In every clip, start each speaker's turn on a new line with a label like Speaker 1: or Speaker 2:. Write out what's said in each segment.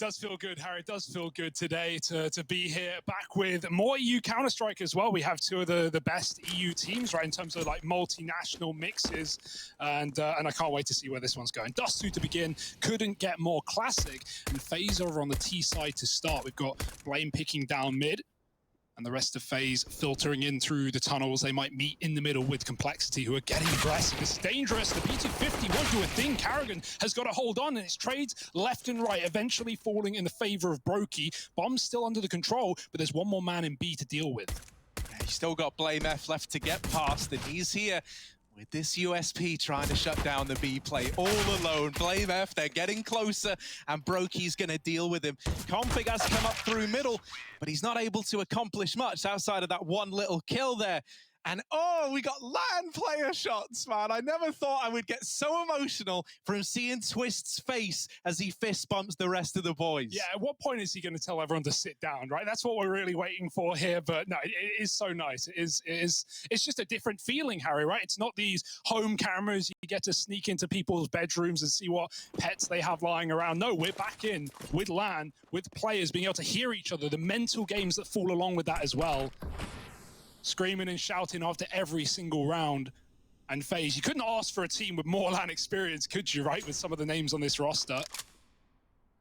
Speaker 1: does feel good, Harry. It does feel good today to be here back with more EU Counter-Strike as well. We have two of the best EU teams, right, in terms of like multinational mixes. And I can't wait to see where this one's going. Dust2 to begin, couldn't get more classic. And FaZe over on the T side to start. We've got Blame picking down mid. And the rest of FaZe filtering in through the tunnels. They might meet in the middle with Complexity, who are getting aggressive. It's dangerous. The B250 won't do a thing. Karrigan has got to hold on, and it's trades left and right, eventually falling in the favor of broky. Bomb's still under the control, but there's one more man in B to deal with.
Speaker 2: You still got Blame F left to get past, and he's here with this USP trying to shut down the B play all alone. Blame F, they're getting closer, and broky's gonna deal with him. Config has come up through middle, but he's not able to accomplish much outside of that one little kill there. And oh, we got LAN player shots, man. I never thought I would get so emotional from seeing Twist's face as he fist bumps the rest of the boys.
Speaker 1: Yeah, at what point is he going to tell everyone to sit down, right? That's what we're really waiting for here. But no, it is so nice. It's just a different feeling, Harry, right? It's not these home cameras. You get to sneak into people's bedrooms and see what pets they have lying around. No, we're back in with LAN, with players being able to hear each other, the mental games that fall along with that as well. Screaming and shouting after every single round. And FaZe, you couldn't ask for a team with more LAN experience, could you, right? With some of the names on this roster.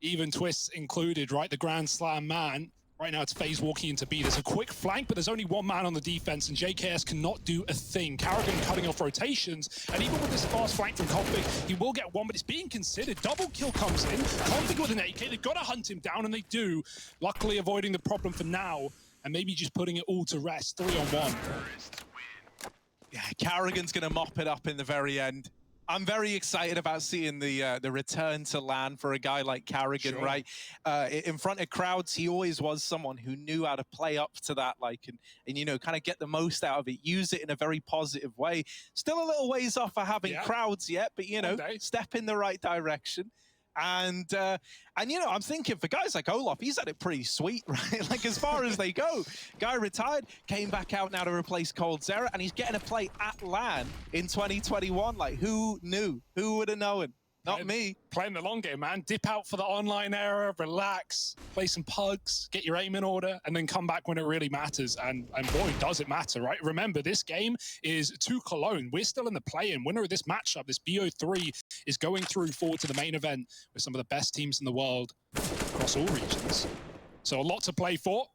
Speaker 1: Even Twists included, right? The Grand Slam man. Right now it's FaZe walking into B. There's a quick flank, but there's only one man on the defense, and JKS cannot do a thing. Karrigan cutting off rotations, and even with this fast flank from Config, he will get one, but it's being considered. Double kill comes in. Config with an AK, they've got to hunt him down, and they do. Luckily avoiding the problem for now. And maybe just putting it all to rest, 3-on-1.
Speaker 2: Yeah, Karrigan's going to mop it up in the very end. I'm very excited about seeing the return to LAN for a guy like Karrigan, sure. Right? In front of crowds, he always was someone who knew how to play up to that, like, and you know, kind of get the most out of it, use it in a very positive way. Still a little ways off for having crowds yet, but, you know, step in the right direction. And you know, I'm thinking for guys like Olaf, he's had it pretty sweet, right? Like as far as they go, guy retired, came back out now to replace coldzera, and he's getting a play at LAN in 2021. Like who knew? Who would have known? Not me.
Speaker 1: Playing the long game, man. Dip out for the online era, relax, play some pugs, get your aim in order, and then come back when it really matters. And boy, does it matter, right? Remember, this game is to Cologne. We're still in the play-in. Winner of this matchup, this BO3, is going through forward to the main event with some of the best teams in the world across all regions. So a lot to play for.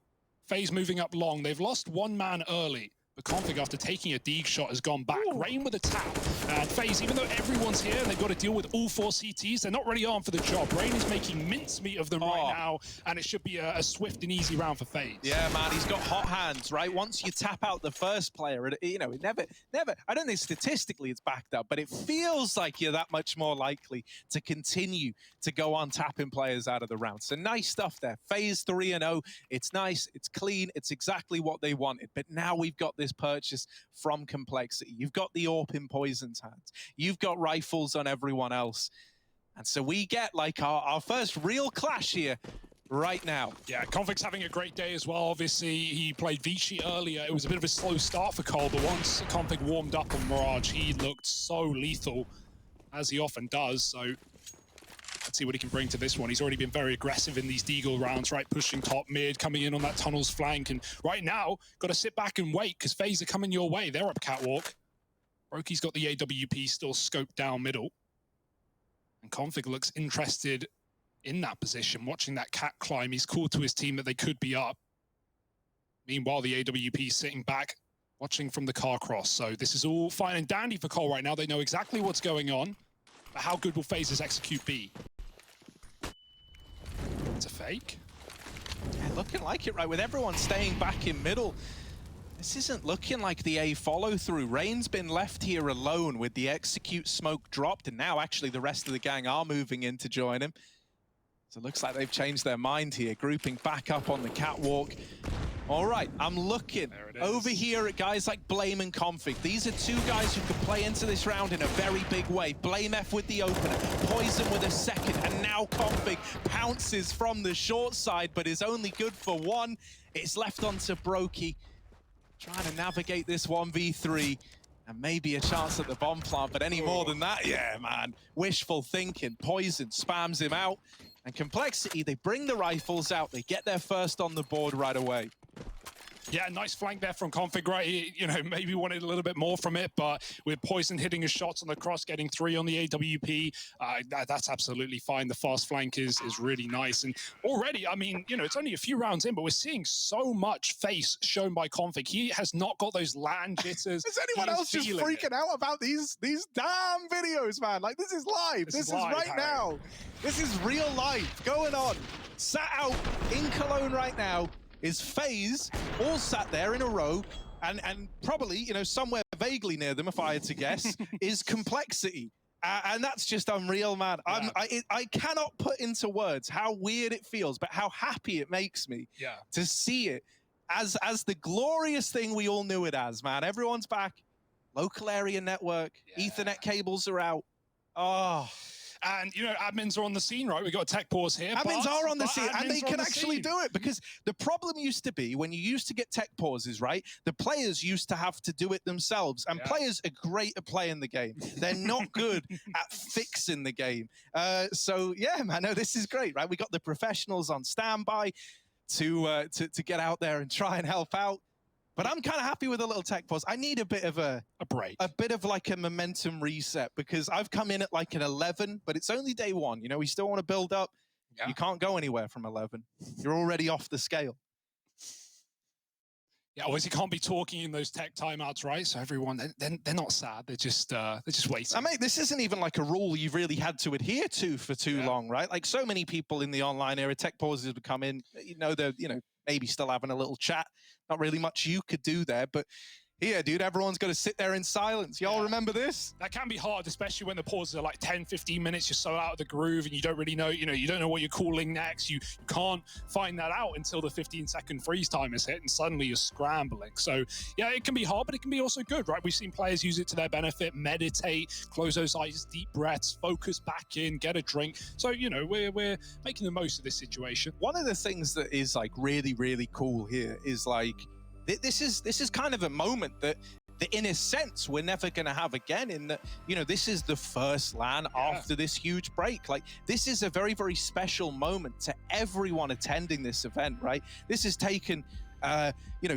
Speaker 1: FaZe moving up long. They've lost one man early. But Config, after taking a dig shot, has gone back. Ooh. Rain with a tap. And FaZe, even though everyone's here and they've got to deal with all 4 CTs, they're not really armed for the job. Rain is making mincemeat of them right now, and it should be a swift and easy round for FaZe.
Speaker 2: Yeah, man, he's got hot hands, right? Once you tap out the first player, you know, it never, I don't think statistically it's backed up, but it feels like you're that much more likely to continue to go on tapping players out of the round. So nice stuff there. FaZe 3-0. It's nice, it's clean, it's exactly what they wanted. But now we've got this purchase from Complexity. You've got the AWP in poizon's hands. You've got rifles on everyone else. And so we get like our first real clash here right now.
Speaker 1: Yeah, Config's having a great day as well. Obviously, he played Vichy earlier. It was a bit of a slow start for Cole, but once Config warmed up on Mirage, he looked so lethal, as he often does. So let's see what he can bring to this one. He's already been very aggressive in these Deagle rounds, right? Pushing top mid, coming in on that tunnel's flank. And right now, got to sit back and wait because FaZe are coming your way. They're up catwalk. broky's got the AWP still scoped down middle. And Config looks interested in that position, watching that cat climb. He's called to his team that they could be up. Meanwhile, the AWP sitting back, watching from the car cross. So this is all fine and dandy for Cole right now. They know exactly what's going on. But how good will FaZe execute B? It's a fake.
Speaker 2: Yeah, looking like it, right? With everyone staying back in middle, this isn't looking like the A follow-through. Rain's been left here alone with the execute smoke dropped, and now actually the rest of the gang are moving in to join him. So it looks like they've changed their mind here, grouping back up on the catwalk. All right, I'm looking over here at guys like Blame and Config. These are two guys who could play into this round in a very big way. Blame F with the opener, poizon with a second, and now Config pounces from the short side, but is only good for one. It's left onto broky, trying to navigate this 1v3, and maybe a chance at the bomb plant, but any more than that, yeah, man. Wishful thinking. poizon spams him out. And Complexity, they bring the rifles out, they get their first on the board right away.
Speaker 1: Yeah, nice flank there from Config, right? He, maybe wanted a little bit more from it, but with poizon hitting his shots on the cross, getting 3 on the AWP, that's absolutely fine. The fast flank is really nice. And already, I mean, it's only a few rounds in, but we're seeing so much face shown by Config. He has not got those land jitters.
Speaker 3: Is anyone else just freaking out about these damn videos, man? Like, this is live. This is live, right Harry. Now. This is real life going on.
Speaker 2: Sat out in Cologne right now is FaZe, all sat there in a row, and probably, somewhere vaguely near them, if I had to guess, is Complexity. And that's just unreal, man. Yeah. I cannot put into words how weird it feels, but how happy it makes me to see it as the glorious thing we all knew it as, man. Everyone's back. Local area network. Ethernet cables are out. Oh.
Speaker 1: And, admins are on the scene, right? We've got a tech pause here.
Speaker 2: Admins are on the scene, and they can actually do it, because the problem used to be when you used to get tech pauses, right? The players used to have to do it themselves, and players are great at playing the game. They're not good at fixing the game. So, yeah, man, no, this is great, right? We got the professionals on standby to get out there and try and help out. But I'm kind of happy with a little tech pause. I need a bit of a
Speaker 1: break,
Speaker 2: a bit of like a momentum reset, because I've come in at like an 11, but it's only day one. We still want to build up. You can't go anywhere from 11. You're already off the scale.
Speaker 1: Yeah, obviously you can't be talking in those tech timeouts, right? So everyone, they're not sad. They're just waiting.
Speaker 2: Mate, this isn't even like a rule you've really had to adhere to for too long, right? Like so many people in the online era, tech pauses would come in. They're maybe still having a little chat. Not really much you could do there, but here, dude, everyone's got to sit there in silence. Y'all remember this?
Speaker 1: That can be hard, especially when the pauses are like 10, 15 minutes. You're so out of the groove and you don't really know, you don't know what you're calling next. You can't find that out until the 15-second freeze time is hit and suddenly you're scrambling. So, yeah, it can be hard, but it can be also good, right? We've seen players use it to their benefit, meditate, close those eyes, deep breaths, focus back in, get a drink. So, we're making the most of this situation.
Speaker 2: One of the things that is like really, really cool here is like, this is kind of a moment that in a sense we're never going to have again, in that this is the first LAN after this huge break. Like, this is a very, very special moment to everyone attending this event, right? This has taken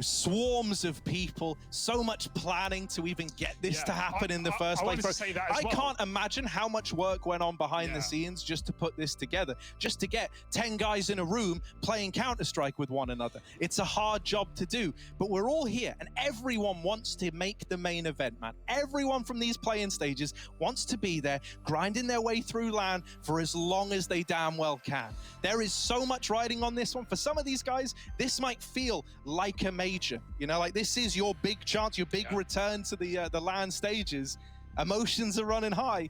Speaker 2: swarms of people, so much planning to even get this to happen in the first place. I can't imagine how much work went on behind the scenes just to put this together, just to get 10 guys in a room playing Counter-Strike with one another. It's a hard job to do, but we're all here and everyone wants to make the main event, man. Everyone from these playing stages wants to be there, grinding their way through LAN for as long as they damn well can. There is so much riding on this one. For some of these guys, this might feel like a major, like this is your big chance, your big return to the LAN stages. Emotions are running high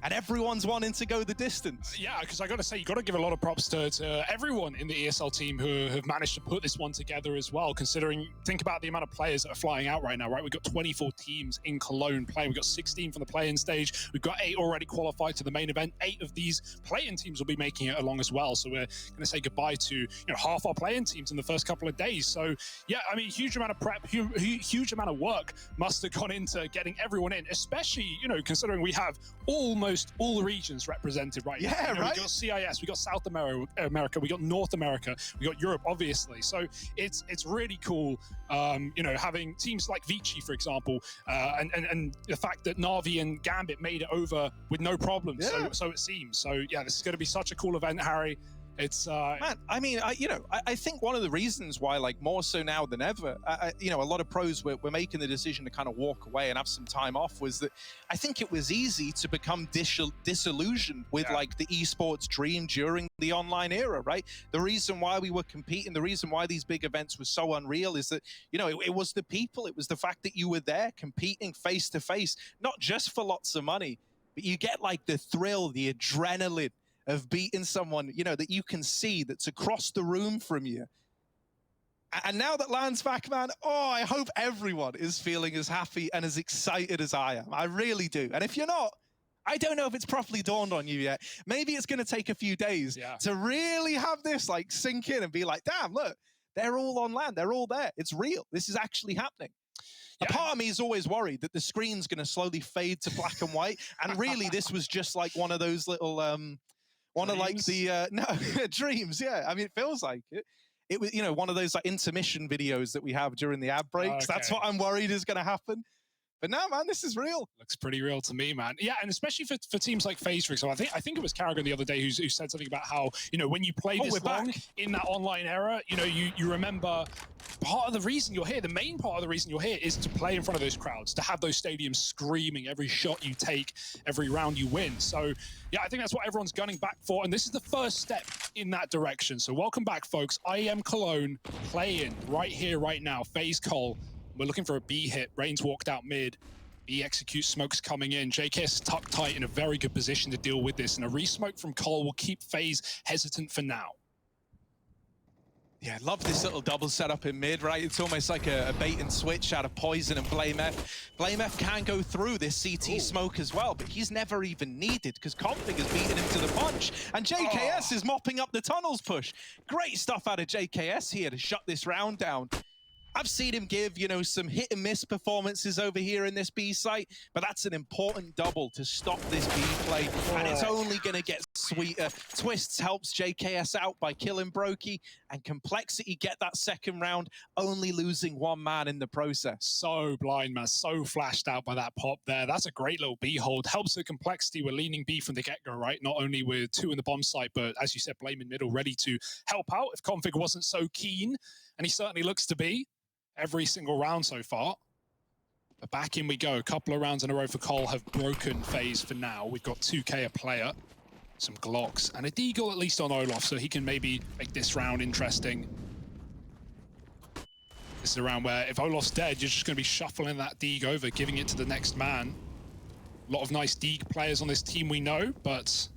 Speaker 2: and everyone's wanting to go the distance.
Speaker 1: Yeah, because I got to say, you got to give a lot of props to everyone in the ESL team who have managed to put this one together as well, considering, think about the amount of players that are flying out right now, right? We've got 24 teams in Cologne playing. We've got 16 from the play-in stage. We've got 8 already qualified to the main event. 8 of these play-in teams will be making it along as well. So we're going to say goodbye to half our play-in teams in the first couple of days. So yeah, I mean, huge amount of prep, huge amount of work must have gone into getting everyone in, especially, considering we have almost all the regions represented right now.
Speaker 2: Right?
Speaker 1: We got CIS, we got South America, we got North America, we got Europe, obviously. So it's really cool, having teams like Vici, for example, and the fact that Na'Vi and Gambit made it over with no problems. So it seems. So yeah, this is going to be such a cool event, Harry. It's
Speaker 2: man, I mean, I think one of the reasons why, like, more so now than ever, a lot of pros were making the decision to kind of walk away and have some time off, was that I think it was easy to become disillusioned with like the esports dream during the online era, right? The reason why we were competing, the reason why these big events were so unreal is that, it was the people, it was the fact that you were there competing face to face, not just for lots of money, but you get like the thrill, the adrenaline of beating someone, that you can see that's across the room from you. And now that LAN's back, man, I hope everyone is feeling as happy and as excited as I am. I really do. And if you're not, I don't know if it's properly dawned on you yet. Maybe it's going to take a few days to really have this like sink in and be like, damn, look, they're all on LAN. They're all there. It's real. This is actually happening. A part of me is always worried that the screen's going to slowly fade to black and white. And really, this was just like one of those little,
Speaker 3: One of like the no dreams, yeah. I mean, it feels like it. It was, you know, one of those like intermission videos that we have during the ad breaks. That's what I'm worried is going to happen. But no, man, this is real.
Speaker 1: Looks pretty real to me, man. Yeah, and especially for teams like FaZe, for example. I think it was Carragher the other day who said something about how, you know, when you play this long in that online era, you know, you remember part of the reason you're here, the main part of the reason you're here is to play in front of those crowds, to have those stadiums screaming every shot you take, every round you win. So, yeah, I think that's what everyone's gunning back for, and this is the first step in that direction. So welcome back, folks. IEM Cologne playing right here, right now. FaZe Col. We're looking for a B hit. Reigns walked out mid. B executes, smoke's coming in. JKS tucked tight in a very good position to deal with this, and a re-smoke from Cole will keep FaZe hesitant for now.
Speaker 2: Yeah, I love this little double setup in mid, right? It's almost like a bait and switch out of poizon and blameF. blameF can go through this CT smoke as well, but he's never even needed because Config has beaten him to the punch, and JKS is mopping up the tunnels push. Great stuff out of JKS here to shut this round down. I've seen him give, you know, some hit and miss performances over here in this B site, but that's an important double to stop this B play, and it's only going to get sweeter. Twists helps JKS out by killing broky, and Complexity get that second round, only losing one man in the process.
Speaker 1: So blind, man, so flashed out by that pop there. That's a great little B hold. Helps the Complexity. We're leaning B from the get-go, right? Not only with 2 in the bomb site, but as you said, Blame in middle, ready to help out if Config wasn't so keen, and he certainly looks to be. Every single round so far. But back in we go. A couple of rounds in a row for Cole have broken FaZe for now. We've got 2K a player, some Glocks, and a Deagle at least on Olaf, so he can maybe make this round interesting. This is a round where if Olaf's dead, you're just going to be shuffling that Deag over, giving it to the next man. A lot of nice Deag players on this team we know, but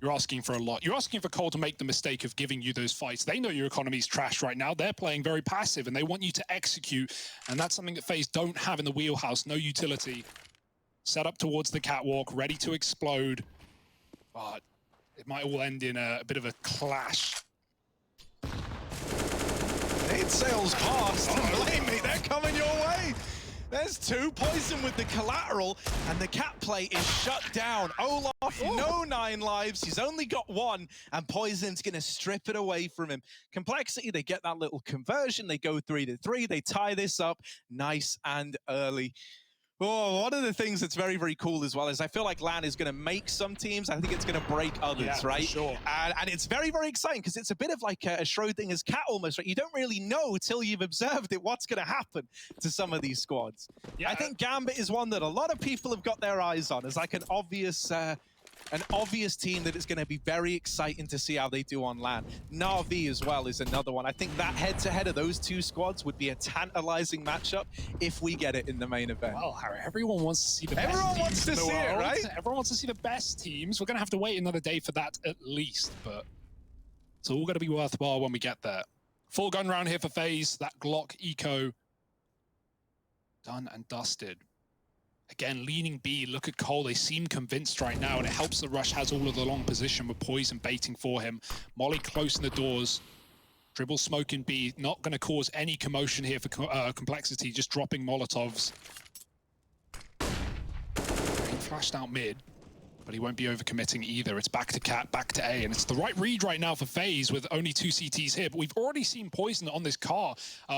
Speaker 1: you're asking for a lot. You're asking for Cole to make the mistake of giving you those fights. They know your economy's trash right now. They're playing very passive, and they want you to execute, and that's something that FaZe don't have in the wheelhouse. No utility. Set up towards the catwalk, ready to explode. But it might all end in a bit of a clash.
Speaker 3: 8 sails past. Blame me, they're coming your way. There's 2, poizon with the collateral, and the cat play is shut down. Olaf, no 9 lives, he's only got 1, and poizon's gonna strip it away from him. Complexity, they get that little conversion, they go 3-3, they tie this up nice and early. Oh, one of the things that's very, very cool as well is I feel like LAN is going to make some teams. I think it's going to break others, right?
Speaker 1: Sure.
Speaker 3: And it's very, very exciting because it's a bit of like a Schrodinger's cat almost, right? You don't really know till you've observed it what's going to happen to some of these squads. Yeah. I think Gambit is one that a lot of people have got their eyes on as like an obvious team that it's going to be very exciting to see how they do on LAN. Na'Vi as well is another one. I think that head-to-head of those 2 squads would be a tantalizing matchup if we get it in the main event.
Speaker 1: Well, Harry, everyone wants to see the best teams.
Speaker 3: Everyone wants to see it, right?
Speaker 1: Everyone wants to see the best teams. We're going to have to wait another day for that at least, but it's all going to be worthwhile when we get there. Full gun round here for FaZe. That Glock eco done and dusted. Again, leaning B, look at Cole, they seem convinced right now, and it helps the Rush has all of the long position with poizon baiting for him. Molly close in the doors, dribble smoke in B, not going to cause any commotion here for Complexity, just dropping Molotovs. He flashed out mid, but he won't be overcommitting either. It's back to Cat, back to A, and it's the right read right now for FaZe with only 2 CTs here, but we've already seen poizon on this car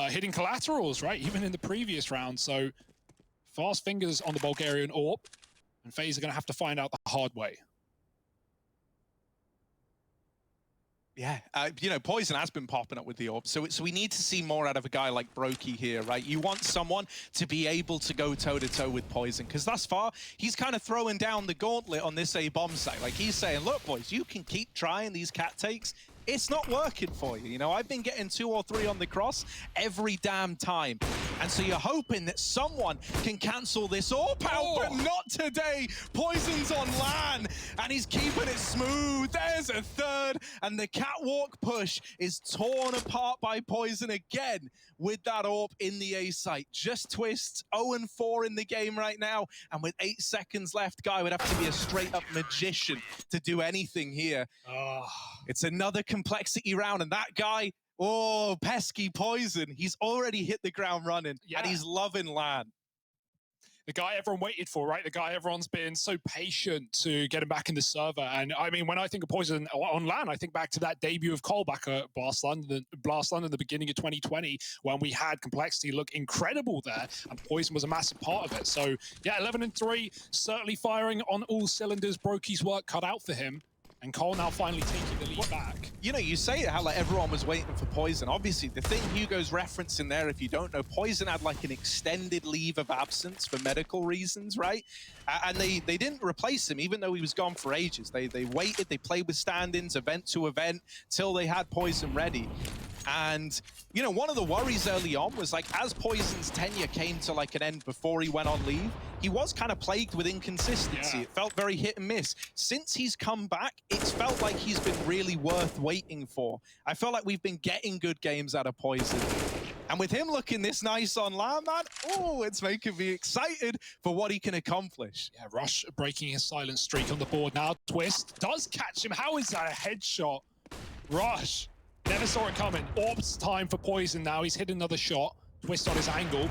Speaker 1: hitting collaterals, right, even in the previous round, so fast fingers on the Bulgarian AWP, and FaZe are going to have to find out the hard way.
Speaker 2: Yeah, you know, poizon has been popping up with the AWP, so we need to see more out of a guy like broky here, right? You want someone to be able to go toe-to-toe with poizon, because thus far, he's kind of throwing down the gauntlet on this A bomb site. Like, he's saying, look, boys, you can keep trying these cat takes. It's not working for you. You know, I've been getting 2 or 3 on the cross every damn time. And so you're hoping that someone can cancel this AWP out, but not today. poizon's on LAN, and he's keeping it smooth. There's a 3rd, and the catwalk push is torn apart by poizon again with that AWP in the A site. Just twists, 0-4 in the game right now, and with 8 seconds left, guy would have to be a straight-up magician to do anything here. It's another complexity round, and that guy, oh, pesky poizon, he's already hit the ground running, and he's loving LAN.
Speaker 1: The guy everyone waited for, right? The guy everyone's been so patient to get him back in the server. And I mean, when I think of poizon on LAN, I think back to that debut of Cole back at Blast London the beginning of 2020, when we had Complexity look incredible there, and poizon was a massive part of it. So yeah, 11-3, certainly firing on all cylinders. broky's work cut out for him. And Cole now finally taking the lead back.
Speaker 2: You know, you say how like everyone was waiting for poizon. Obviously, the thing Hugo's referencing there, if you don't know, poizon had like an extended leave of absence for medical reasons, right? And they didn't replace him, even though he was gone for ages. They waited, they played with stand-ins, event to event, till they had poizon ready. And, you know, one of the worries early on was like, as poizon's tenure came to like an end before he went on leave, he was kind of plagued with inconsistency.
Speaker 1: Yeah.
Speaker 2: It felt very hit and miss. Since he's come back, it's felt like he's been really worth waiting for. I feel like we've been getting good games out of poizon. And with him looking this nice online, man, oh, it's making me excited for what he can accomplish.
Speaker 1: Yeah, Rush breaking his silent streak on the board now. Twist does catch him. How is that a headshot? Rush. Never saw it coming. Orb's time for poizon now. He's hit another shot. Twist on his angle.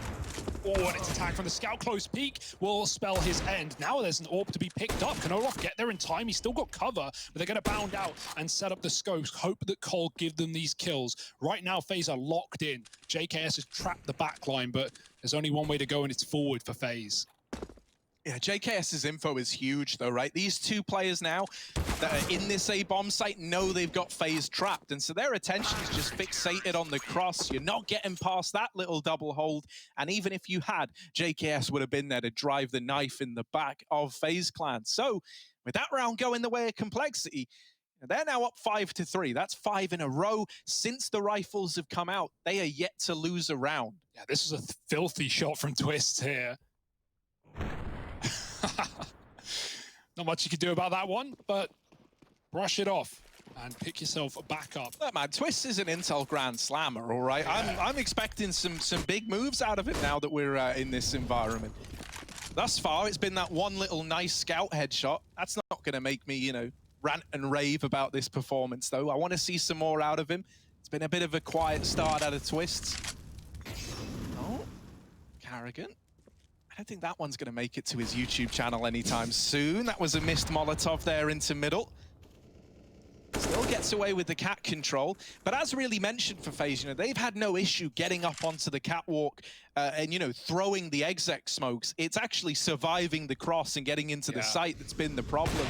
Speaker 1: Oh, and it's attack from the scout. Close peek will spell his end. Now there's an orb to be picked up. Can Olaf get there in time? He's still got cover, but they're going to bound out and set up the scopes. Hope that Cole give them these kills. Right now, FaZe are locked in. JKS has trapped the backline, but there's only one way to go, and it's forward for FaZe.
Speaker 2: Yeah, JKS's info is huge though, right? These two players now that are in this A-bomb site know they've got FaZe trapped, and so their attention is just fixated on the cross. You're not getting past that little double hold, and even if you had, JKS would have been there to drive the knife in the back of FaZe Clan. So, with that round going the way of Complexity, they're now up 5-3. That's 5 in a row. Since the rifles have come out, they are yet to lose a round.
Speaker 1: Yeah, this is a filthy shot from Twist here. Not much you can do about that one, but brush it off and pick yourself back up.
Speaker 2: Look, man, Twist is an Intel Grand Slammer, all right?
Speaker 1: Yeah.
Speaker 2: I'm expecting some big moves out of him now that we're in this environment. Thus far, it's been that one little nice scout headshot. That's not going to make me, you know, rant and rave about this performance, though. I want to see some more out of him. It's been a bit of a quiet start out of Twists. Oh, Carrigan. I don't think that one's going to make it to his YouTube channel anytime soon. That was a missed Molotov there into middle. Still gets away with the cat control, but as really mentioned for FaZe, you know, they've had no issue getting up onto the catwalk and, you know, throwing the exec smokes. It's actually surviving the cross and getting into the site that's been the problem.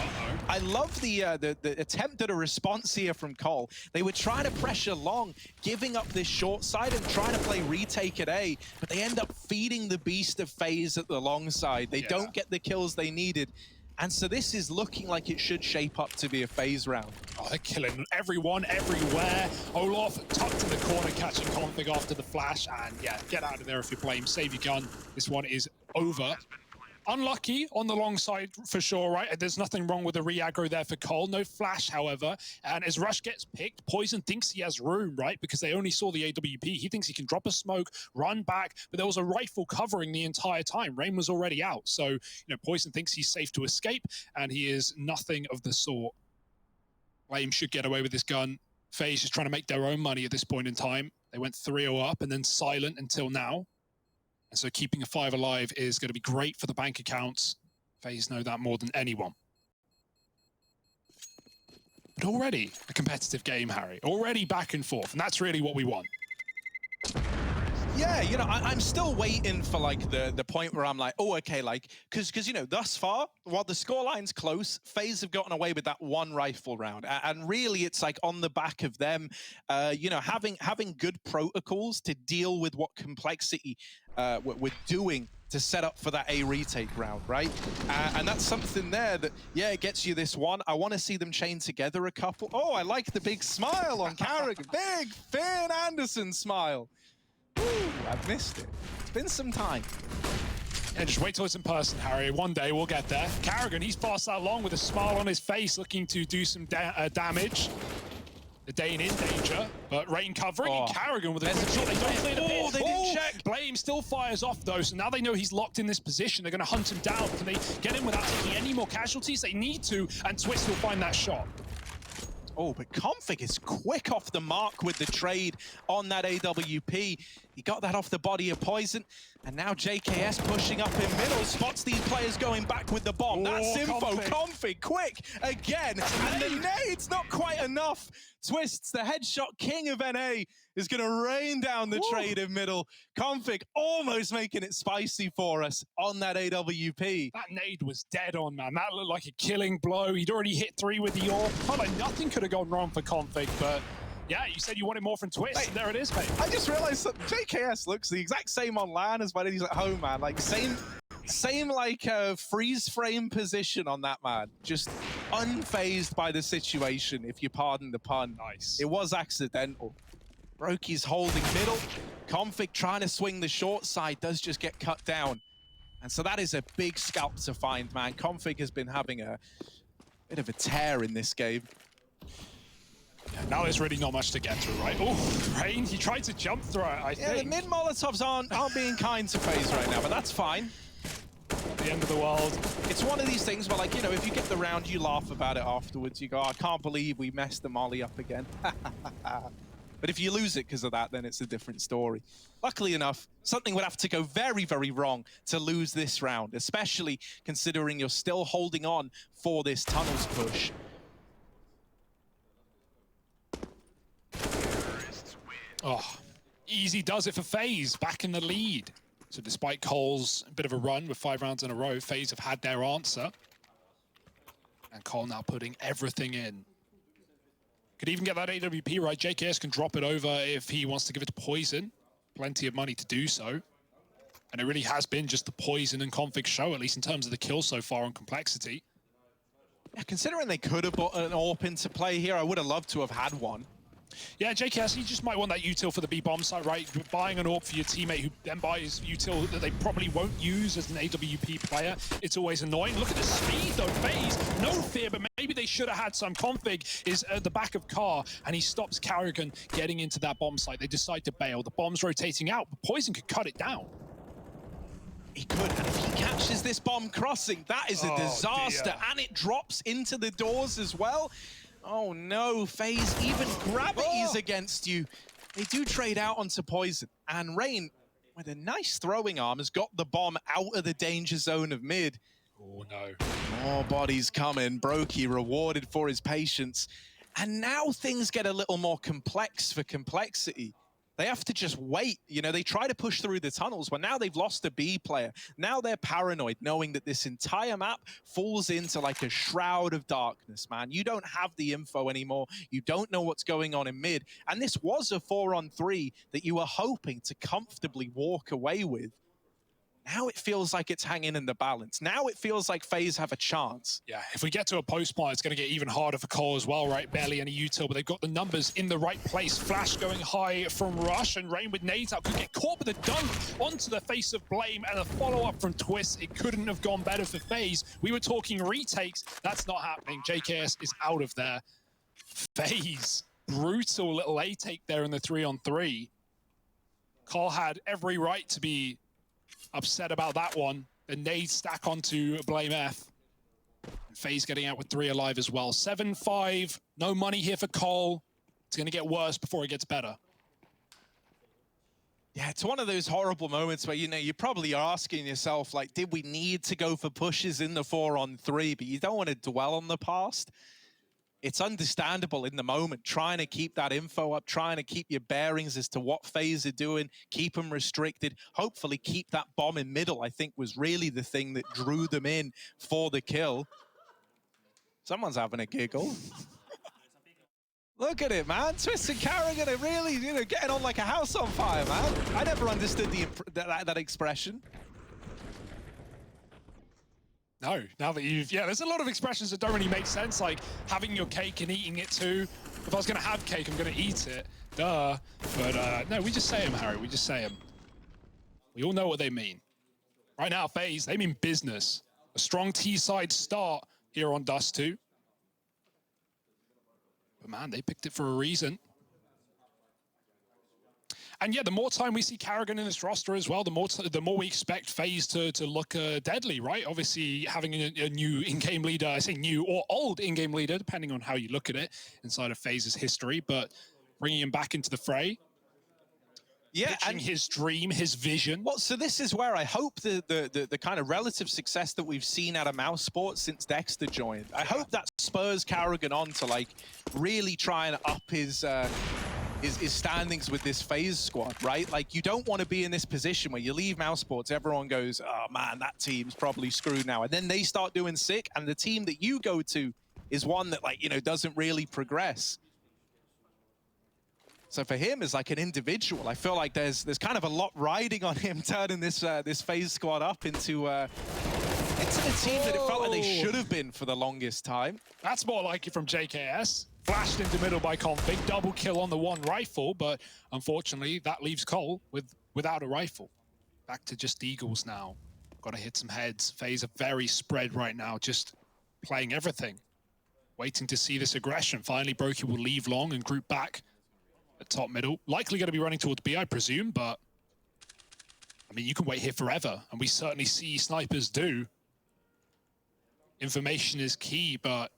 Speaker 2: I love the attempt at a response here from Cole. They were trying to pressure long, giving up this short side and trying to play retake at A, but they end up feeding the beast of FaZe at the long side. They don't get the kills they needed. And so this is looking like it should shape up to be a FaZe round.
Speaker 1: Oh, they're killing everyone, everywhere. Olaf tucked in the corner, catching config after the flash. And yeah, get out of there if you blame. Save your gun. This one is over. Unlucky on the long side for sure, right? There's nothing wrong with the re-aggro there for Cole. No flash, however. And as Rush gets picked, poizon thinks he has room, right? Because they only saw the AWP. He thinks he can drop a smoke, run back, but there was a rifle covering the entire time. Rain was already out. So, you know, poizon thinks he's safe to escape, and he is nothing of the sort. Flame should get away with this gun. FaZe is trying to make their own money at this point in time. They went 3-0 up and then silent until now. And so keeping a 5 alive is going to be great for the bank accounts. FaZe know that more than anyone. But already a competitive game, Harry. Already back and forth, and that's really what we want.
Speaker 2: Yeah, you know, I'm still waiting for like the point where I'm like, oh, okay, like, because you know, thus far, while the scoreline's close, FaZe have gotten away with that one rifle round, and really, it's like on the back of them, you know, having good protocols to deal with what Complexity we're doing to set up for that A retake round, right? And that's something there that, yeah, it gets you this one. I want to see them chain together a couple. Oh, I like the big smile on Carrigan. Big Finn Anderson smile. Ooh, I've missed it. It's been some time.
Speaker 1: Yeah, just wait till it's in person, Harry. One day we'll get there. Carrigan, he's passed that long with a smile on his face, looking to do some damage. The Dane in danger, but Rain covering. And Carrigan with a quick shot. They don't clear the pit.
Speaker 2: They didn't check.
Speaker 1: Blame still fires off though, so now they know he's locked in this position. They're going to hunt him down. Can they get him without taking any more casualties? They need to, and Twist will find that shot.
Speaker 2: Oh, but Config is quick off the mark with the trade on that AWP. He got that off the body of Poizon, and now JKS pushing up in middle, spots these players going back with the bomb. That's info. Config, quick, again, and the nade's not quite enough. Twists, the headshot king of NA, is going to rain down the trade in middle. Config almost making it spicy for us on that AWP.
Speaker 1: That nade was dead on, man. That looked like a killing blow. He'd already hit 3 with the AWP. Felt like nothing could have gone wrong for Config, but yeah, you said you wanted more from Twist.
Speaker 3: Mate,
Speaker 1: and there it is, mate.
Speaker 3: I just realized that JKS looks the exact same on LAN as when he's at home, man. Like, same like freeze frame position on that man. Just unfazed by the situation, if you pardon the pun.
Speaker 1: Nice.
Speaker 3: It was accidental. broky's holding middle. Config trying to swing the short side, does just get cut down. And so that is a big scalp to find, man. Config has been having a bit of a tear in this game.
Speaker 1: Yeah, now there's really not much to get through, right? Oh, Rain, he tried to jump through it, I think.
Speaker 3: Yeah, the mid Molotovs aren't being kind to FaZe right now, but that's fine.
Speaker 1: At the end of the world.
Speaker 3: It's one of these things where, like, you know, if you get the round, you laugh about it afterwards. You go, oh, I can't believe we messed the molly up again. But if you lose it because of that, then it's a different story. Luckily enough, something would have to go very, very wrong to lose this round, especially considering you're still holding on for this tunnels push.
Speaker 1: Oh, easy does it for FaZe, back in the lead. So despite Cole's bit of a run with 5 rounds in a row, FaZe have had their answer. And Cole now putting everything in. Could even get that AWP right. JKS can drop it over if he wants to give it to poizon. Plenty of money to do so. And it really has been just the poizon and config show, at least in terms of the kills so far on complexity.
Speaker 3: Yeah, considering they could have put an AWP into play here, I would have loved to have had one.
Speaker 1: Yeah, JKS, you just might want that util for the B bomb site, right? Buying an AWP for your teammate who then buys util that they probably won't use as an AWP player. It's always annoying. Look at the speed though, FaZe, no fear, but maybe they should have had some. Config is at the back of Car, and he stops karrigan getting into that bomb site. They decide to bail. The bomb's rotating out, but poizon could cut it down.
Speaker 3: He could, and if he catches this bomb crossing, that is a disaster,
Speaker 1: dear.
Speaker 3: and it drops into the doors as well. Oh no, FaZe, even gravity is against you. They do trade out onto poizon, and Rain, with a nice throwing arm, has got the bomb out of the danger zone of mid.
Speaker 1: Oh no.
Speaker 3: More bodies coming, broky rewarded for his patience. And now things get a little more complex for complexity. They have to just wait. You know, they try to push through the tunnels, but now they've lost a B player. Now they're paranoid, knowing that this entire map falls into like a shroud of darkness, man. You don't have the info anymore. You don't know what's going on in mid. And this was a 4-on-3 that you were hoping to comfortably walk away with. Now it feels like it's hanging in the balance. Now it feels like FaZe have a chance.
Speaker 1: Yeah, if we get to a post-plant, it's going to get even harder for Cole as well, right? Barely any util, but they've got the numbers in the right place. Flash going high from Rush, and Rain with nades out could get caught with a dunk onto the face of Blame, and a follow-up from Twist. It couldn't have gone better for FaZe. We were talking retakes. That's not happening. JKS is out of there. FaZe, brutal little A-take there in the 3-on-3. Cole had every right to be upset about that one. The nade stack onto Blame F. And FaZe getting out with 3 alive as well. 7-5, no money here for Cole. It's going to get worse before it gets better.
Speaker 3: Yeah, it's one of those horrible moments where, you know, you probably are asking yourself, like, did we need to go for pushes in the 4-on-3? But you don't want to dwell on the past. It's understandable in the moment, trying to keep that info up, trying to keep your bearings as to what FaZe are doing, keep them restricted, hopefully keep that bomb in middle, I think was really the thing that drew them in for the kill. Someone's having a giggle. Look at it, man. Twist and karrigan are really, you know, getting on like a house on fire, man. I never understood that expression.
Speaker 1: No, now that you've... Yeah, there's a lot of expressions that don't really make sense, like having your cake and eating it too. If I was going to have cake, I'm going to eat it. Duh. But no, we just say them, Harry. We just say them. We all know what they mean. Right now, FaZe, they mean business. A strong T-side start here on Dust2. But man, they picked it for a reason. And yeah, the more time we see karrigan in this roster as well, the more we expect FaZe to look deadly, right? Obviously, having a new in-game leader, I say new or old in-game leader, depending on how you look at it, inside of FaZe's history, but bringing him back into the fray.
Speaker 2: Yeah,
Speaker 1: pitching his dream, his vision.
Speaker 2: Well, so this is where I hope the kind of relative success that we've seen out of Mouse Sports since Dexter joined, I hope that spurs Carrigan on to like really try and up his standings with this FaZe squad, right? Like, you don't want to be in this position where you leave Mouse Sports, everyone goes, oh man, that team's probably screwed now. And then they start doing sick, and the team that you go to is one that, like, you know, doesn't really progress. So for him as like an individual, I feel like there's kind of a lot riding on him turning this this FaZe squad up into the team that it felt like they should have been for the longest time.
Speaker 1: That's more like it from JKS. Flashed into middle by Config, double kill on the one rifle, but unfortunately that leaves Cole without a rifle. Back to just Eagles now. Got to hit some heads. FaZe are very spread right now, just playing everything. Waiting to see this aggression. Finally, broky will leave long and group back at top middle. Likely going to be running towards B, I presume, but I mean, you can wait here forever, and we certainly see snipers do. Information is key, but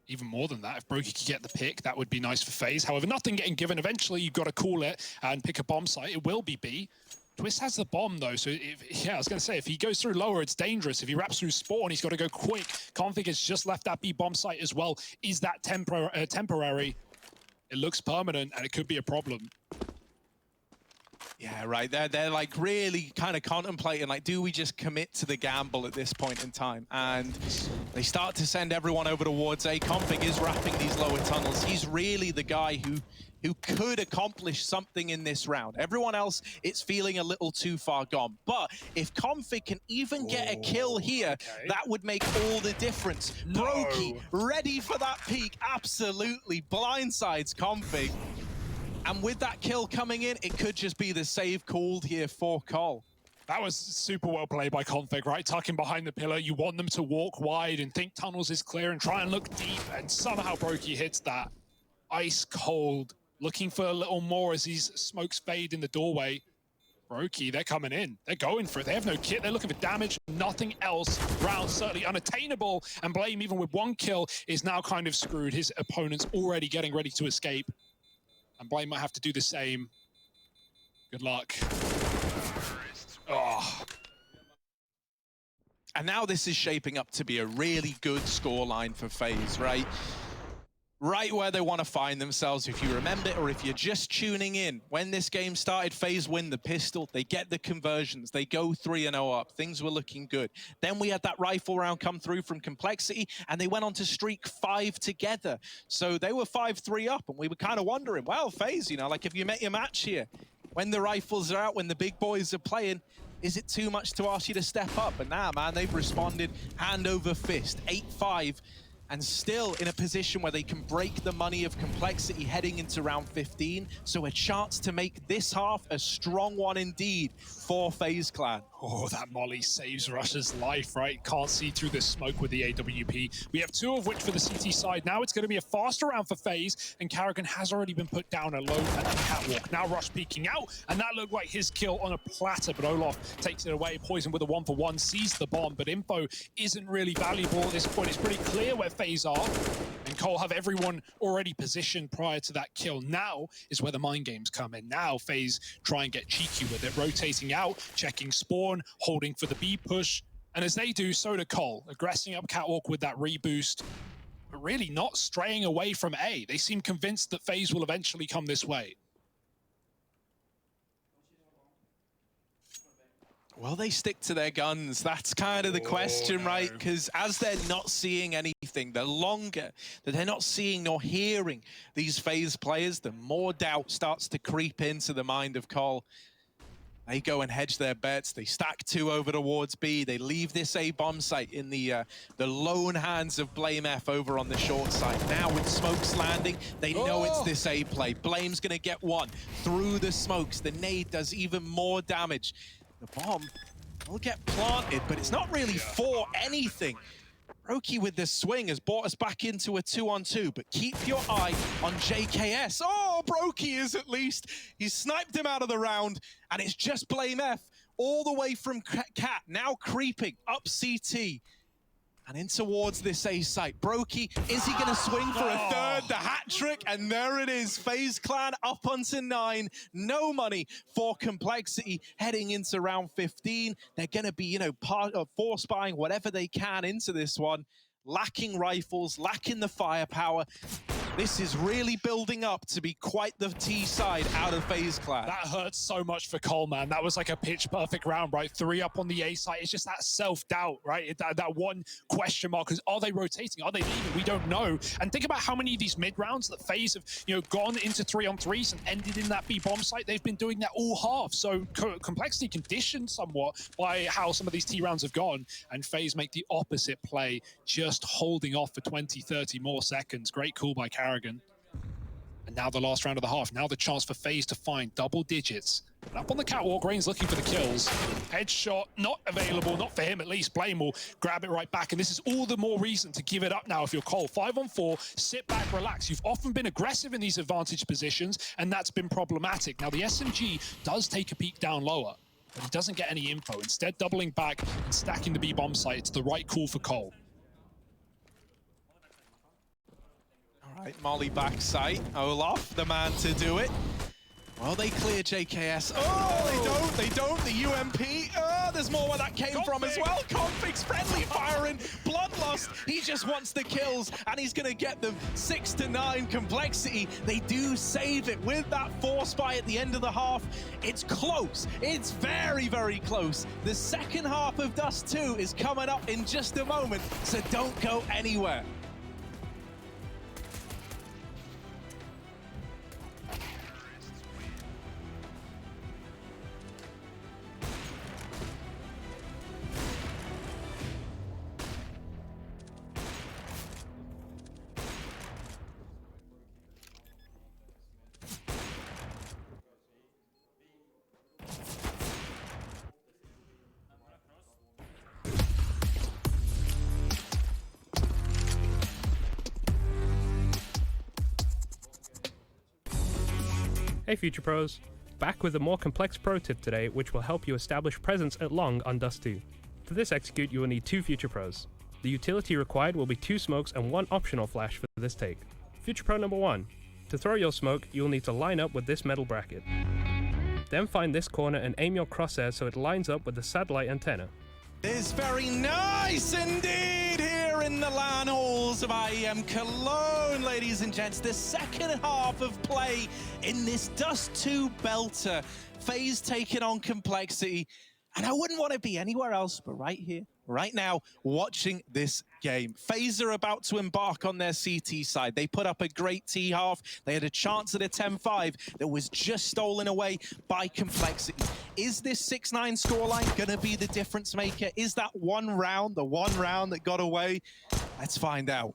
Speaker 1: even more than that, if broky could get the pick, that would be nice for FaZe. However, nothing getting given. Eventually, you've got to call it and pick a bomb site. It will be B. Twist has the bomb, though, so yeah, I was going to say, if he goes through lower, it's dangerous. If he wraps through spawn, he's got to go quick. Config has just left that B bomb site as well. Is that temporary? It looks permanent, and it could be a problem.
Speaker 2: Yeah, right. They're like really kind of contemplating, like, do we just commit to the gamble at this point in time? And they start to send everyone over towards A. Config is wrapping these lower tunnels. He's really the guy who could accomplish something in this round. Everyone else, it's feeling a little too far gone. But if Config can even get a kill here, that would make all the difference.
Speaker 1: No.
Speaker 2: broky, ready for that peak, absolutely blindsides Config. And with that kill coming in, it could just be the save called here for Cole.
Speaker 1: That was super well played by Config, right? Tucking behind the pillar. You want them to walk wide and think tunnels is clear and try and look deep, and somehow broky hits that. Ice cold. Looking for a little more as these smokes fade in the doorway. broky, they're coming in. They're going for it. They have no kit. They're looking for damage. Nothing else. Round certainly unattainable. And Blame, even with one kill, is now kind of screwed. His opponent's already getting ready to escape. And Blame might have to do the same. Good luck. Oh.
Speaker 2: And now this is shaping up to be a really good scoreline for FaZe, right? Right where they want to find themselves. If you remember it, or if you're just tuning in, when this game started, FaZe win the pistol, they get the conversions, they go 3-0 up, things were looking good. Then we had that rifle round come through from Complexity, and they went on to streak 5 together. So they were 5-3 up, and we were kind of wondering, well, FaZe, you know, like, have you met your match here? When the rifles are out, when the big boys are playing, is it too much to ask you to step up? But now, man, they've responded hand over fist, 8-5. And still in a position where they can break the money of Complexity heading into round 15. So a chance to make this half a strong one indeed for FaZe Clan.
Speaker 1: Oh, that molly saves Rush's life, right? Can't see through the smoke with the AWP. We have 2 of which for the CT side. Now it's going to be a faster round for FaZe, and Carrigan has already been put down alone at the catwalk. Now Rush peeking out, and that looked like his kill on a platter, but Olaf takes it away. Poizon with a 1-for-1, sees the bomb, but info isn't really valuable at this point. It's pretty clear where FaZe are, and Cole have everyone already positioned prior to that kill. Now is where the mind games come in. Now FaZe try and get cheeky with it, rotating out, checking spawn, holding for the B push, and as they do, so do Cole, aggressing up catwalk with that reboost, but really not straying away from A. They seem convinced that FaZe will eventually come this way.
Speaker 2: Will they stick to their guns? That's kind of the question, right? Because as they're not seeing anything, the longer that they're not seeing nor hearing these FaZe players, the more doubt starts to creep into the mind of Cole. They go and hedge their bets. They stack 2 over towards B. They leave this A bomb site in the lone hands of Blame F over on the short side. Now with smokes landing, they know it's this A play. Blame's gonna get 1 through the smokes. The nade does even more damage. The bomb will get planted, but it's not really for anything. broky with this swing has brought us back into a 2-on-2, but keep your eye on JKS. Oh, broky is at least. He's sniped him out of the round, and it's just Blame F all the way from Cat, now creeping up CT.
Speaker 3: And in towards this A site. broky, is he going to swing for a third? The hat trick, and there it is. FaZe Clan up onto 9. No money for Complexity heading into round 15. They're going to be, you know, force buying whatever they can into this one. Lacking rifles, lacking the firepower. This is really building up to be quite the T side out of FaZe Clan.
Speaker 1: That hurts so much for Cole, man. That was like a pitch perfect round, right? 3 up on the A side. It's just that self-doubt, right? That one question mark is, are they rotating? Are they leaving? We don't know. And think about how many of these mid rounds that FaZe have, you know, gone into 3-on-3s and ended in that B bomb site. They've been doing that all half. So Complexity conditioned somewhat by how some of these T rounds have gone, and FaZe make the opposite play, just holding off for 20, 30 more seconds. Great call by Carrigan. And now the last round of the half. Now the chance for FaZe to find double digits. And up on the catwalk, Rain's looking for the kills. Headshot not available, not for him at least. Blame will grab it right back. And this is all the more reason to give it up now if you're Cole. 5-on-4, sit back, relax. You've often been aggressive in these advantage positions, and that's been problematic. Now the SMG does take a peek down lower, but he doesn't get any info. Instead, doubling back and stacking the B-bomb site. It's the right call for Cole.
Speaker 3: Right, Molly backside. Olaf, the man to do it. Well, they clear JKS. Oh, they don't. The UMP. Oh, there's more where that came from as well. Config's friendly firing. Bloodlust. He just wants the kills, and he's going to get them 6-9. Complexity. They do save it with that force buy at the end of the half. It's close. It's very, very close. The second half of Dust2 is coming up in just a moment, so don't go anywhere.
Speaker 4: Hey Future Pros, back with a more complex pro tip today which will help you establish presence at long on Dust2. For this execute you will need 2 Future Pros. The utility required will be 2 smokes and 1 optional flash for this take. Future Pro number 1. To throw your smoke, you will need to line up with this metal bracket. Then find this corner and aim your crosshair so it lines up with the satellite antenna.
Speaker 3: Is very nice indeed here in the LAN halls of IEM Cologne, ladies and gents. The second half of play in this Dust2 belter. FaZe taking on Complexity. And I wouldn't want to be anywhere else but right here, right now, watching this game. FaZe are about to embark on their CT side. They put up a great T half. They had a chance at a 10-5 that was just stolen away by Complexity. Is this 6-9 scoreline going to be the difference maker? Is that one round, the one round that got away? Let's find out.